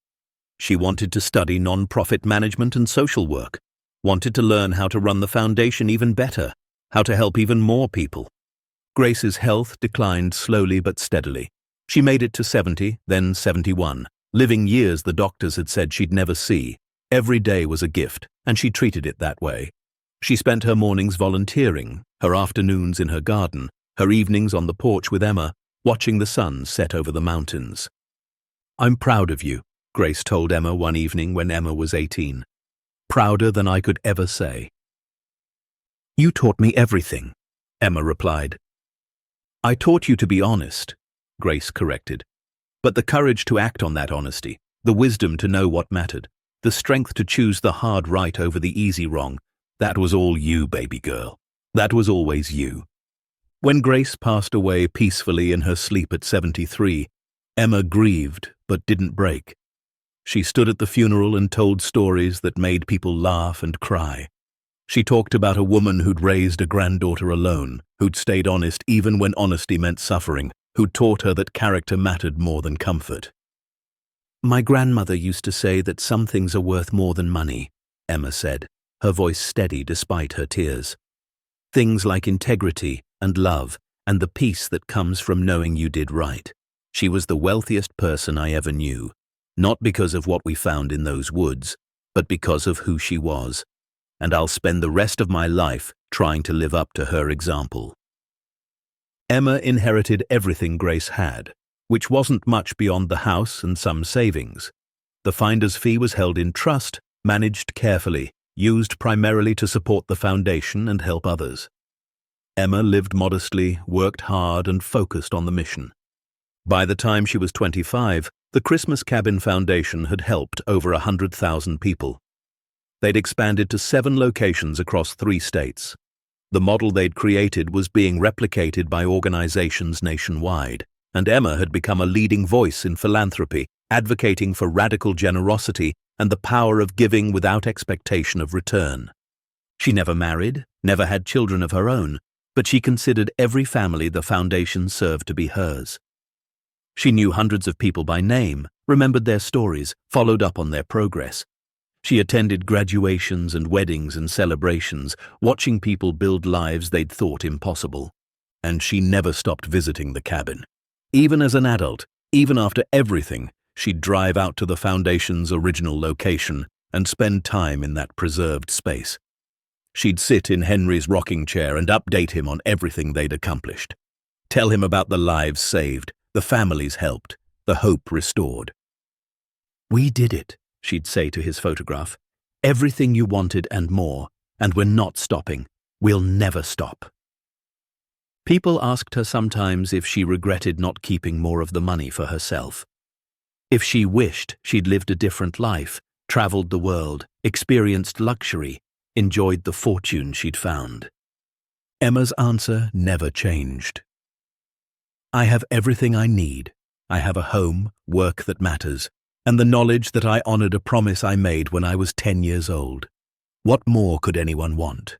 She wanted to study non-profit management and social work, wanted to learn how to run the foundation even better, how to help even more people. Grace's health declined slowly but steadily. She made it to 70, then 71, living years the doctors had said she'd never see. Every day was a gift, and she treated it that way. She spent her mornings volunteering, her afternoons in her garden, her evenings on the porch with Emma, watching the sun set over the mountains. "I'm proud of you," Grace told Emma one evening when Emma was 18. "Prouder than I could ever say." "You taught me everything," Emma replied. "I taught you to be honest," Grace corrected. "But the courage to act on that honesty, the wisdom to know what mattered, the strength to choose the hard right over the easy wrong, that was all you, baby girl. That was always you." When Grace passed away peacefully in her sleep at 73, Emma grieved but didn't break. She stood at the funeral and told stories that made people laugh and cry. She talked about a woman who'd raised a granddaughter alone, who'd stayed honest even when honesty meant suffering, who'd taught her that character mattered more than comfort. "My grandmother used to say that some things are worth more than money," Emma said, her voice steady despite her tears. "Things like integrity and love and the peace that comes from knowing you did right. She was the wealthiest person I ever knew, not because of what we found in those woods, but because of who she was. And I'll spend the rest of my life trying to live up to her example." Emma inherited everything Grace had, which wasn't much beyond the house and some savings. The finder's fee was held in trust, managed carefully, used primarily to support the foundation and help others. Emma lived modestly, worked hard, and focused on the mission. By the time she was 25, the Christmas Cabin Foundation had helped over 100,000 people. They'd expanded to 7 locations across 3 states. The model they'd created was being replicated by organizations nationwide, and Emma had become a leading voice in philanthropy, advocating for radical generosity and the power of giving without expectation of return. She never married, never had children of her own, but she considered every family the foundation served to be hers. She knew hundreds of people by name, remembered their stories, followed up on their progress. She attended graduations and weddings and celebrations, watching people build lives they'd thought impossible. And she never stopped visiting the cabin. Even as an adult, even after everything, she'd drive out to the Foundation's original location and spend time in that preserved space. She'd sit in Henry's rocking chair and update him on everything they'd accomplished. Tell him about the lives saved, the families helped, the hope restored. "We did it," she'd say to his photograph. "Everything you wanted and more, and we're not stopping. We'll never stop." People asked her sometimes if she regretted not keeping more of the money for herself. If she wished she'd lived a different life, traveled the world, experienced luxury, enjoyed the fortune she'd found. Emma's answer never changed. "I have everything I need. I have a home, work that matters, and the knowledge that I honored a promise I made when I was 10 years old. What more could anyone want?"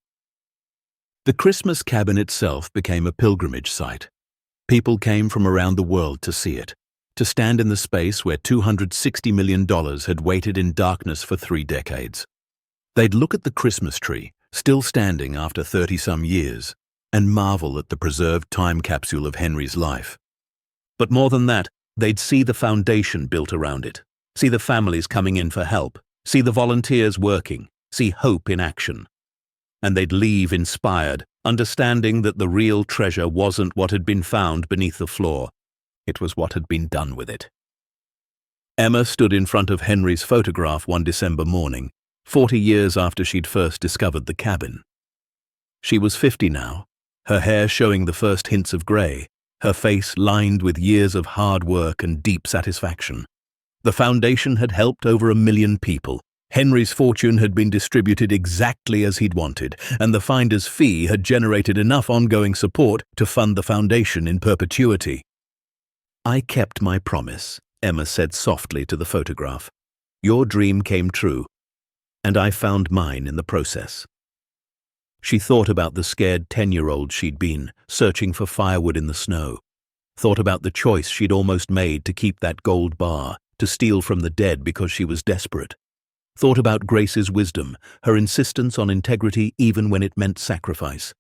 The Christmas cabin itself became a pilgrimage site. People came from around the world to see it, to stand in the space where $260 million had waited in darkness for 3 decades. They'd look at the Christmas tree, still standing after 30-some years, and marvel at the preserved time capsule of Henry's life. But more than that, they'd see the foundation built around it, see the families coming in for help, see the volunteers working, see hope in action. And they'd leave inspired, understanding that the real treasure wasn't what had been found beneath the floor. It was what had been done with it. Emma stood in front of Henry's photograph one December morning, 40 years after she'd first discovered the cabin. She was 50 now, her hair showing the first hints of grey, her face lined with years of hard work and deep satisfaction. The foundation had helped over 1 million people. Henry's fortune had been distributed exactly as he'd wanted, and the finder's fee had generated enough ongoing support to fund the foundation in perpetuity. "I kept my promise," Emma said softly to the photograph. "Your dream came true, and I found mine in the process." She thought about the scared 10-year-old she'd been, searching for firewood in the snow. Thought about the choice she'd almost made to keep that gold bar, to steal from the dead because she was desperate. Thought about Grace's wisdom, her insistence on integrity even when it meant sacrifice.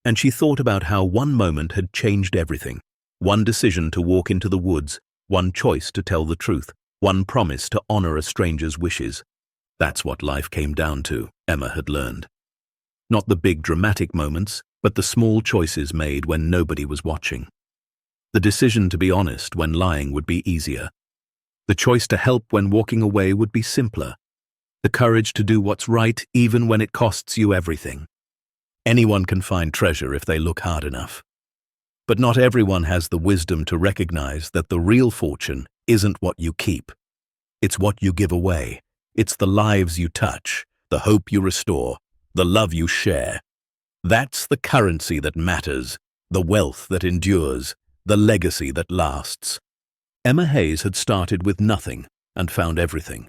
And she thought about how one moment had changed everything. One decision to walk into the woods, one choice to tell the truth, one promise to honor a stranger's wishes. That's what life came down to, Emma had learned. Not the big dramatic moments, but the small choices made when nobody was watching. The decision to be honest when lying would be easier. The choice to help when walking away would be simpler. The courage to do what's right even when it costs you everything. Anyone can find treasure if they look hard enough. But not everyone has the wisdom to recognize that the real fortune isn't what you keep. It's what you give away. It's the lives you touch, the hope you restore, the love you share. That's the currency that matters, the wealth that endures, the legacy that lasts. Emma Hayes had started with nothing and found everything.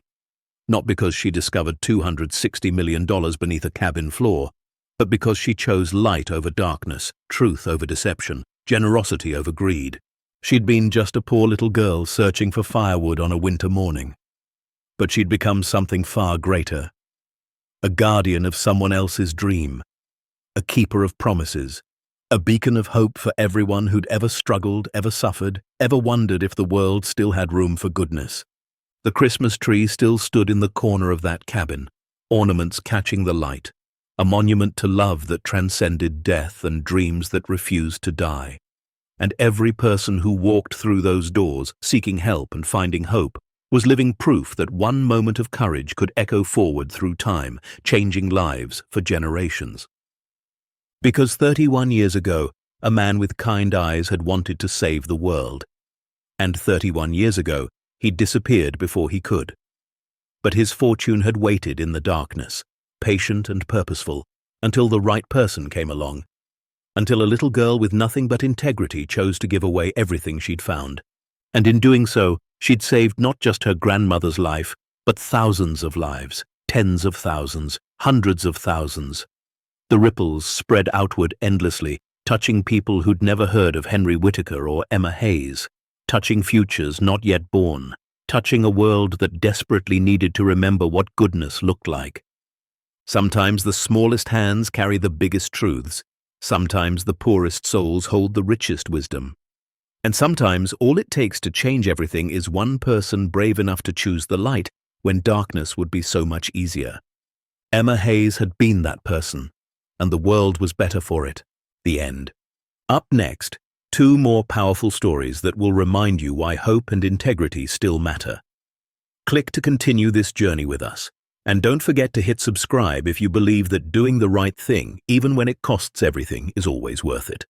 Not because she discovered $260 million beneath a cabin floor, but because she chose light over darkness, truth over deception, generosity over greed. She'd been just a poor little girl searching for firewood on a winter morning. But she'd become something far greater. A guardian of someone else's dream. A keeper of promises. A beacon of hope for everyone who'd ever struggled, ever suffered, ever wondered if the world still had room for goodness. The Christmas tree still stood in the corner of that cabin, ornaments catching the light, a monument to love that transcended death and dreams that refused to die. And every person who walked through those doors, seeking help and finding hope, was living proof that one moment of courage could echo forward through time, changing lives for generations. Because 31 years ago, a man with kind eyes had wanted to save the world. And 31 years ago, he'd disappeared before he could. But his fortune had waited in the darkness, patient and purposeful, until the right person came along. Until a little girl with nothing but integrity chose to give away everything she'd found. And in doing so, she'd saved not just her grandmother's life, but thousands of lives, tens of thousands, hundreds of thousands. The ripples spread outward endlessly, touching people who'd never heard of Henry Whitaker or Emma Hayes, touching futures not yet born, touching a world that desperately needed to remember what goodness looked like. Sometimes the smallest hands carry the biggest truths. Sometimes the poorest souls hold the richest wisdom. And sometimes all it takes to change everything is one person brave enough to choose the light when darkness would be so much easier. Emma Hayes had been that person, and the world was better for it. The end. Up next, 2 more powerful stories that will remind you why hope and integrity still matter. Click to continue this journey with us. And don't forget to hit subscribe if you believe that doing the right thing, even when it costs everything, is always worth it.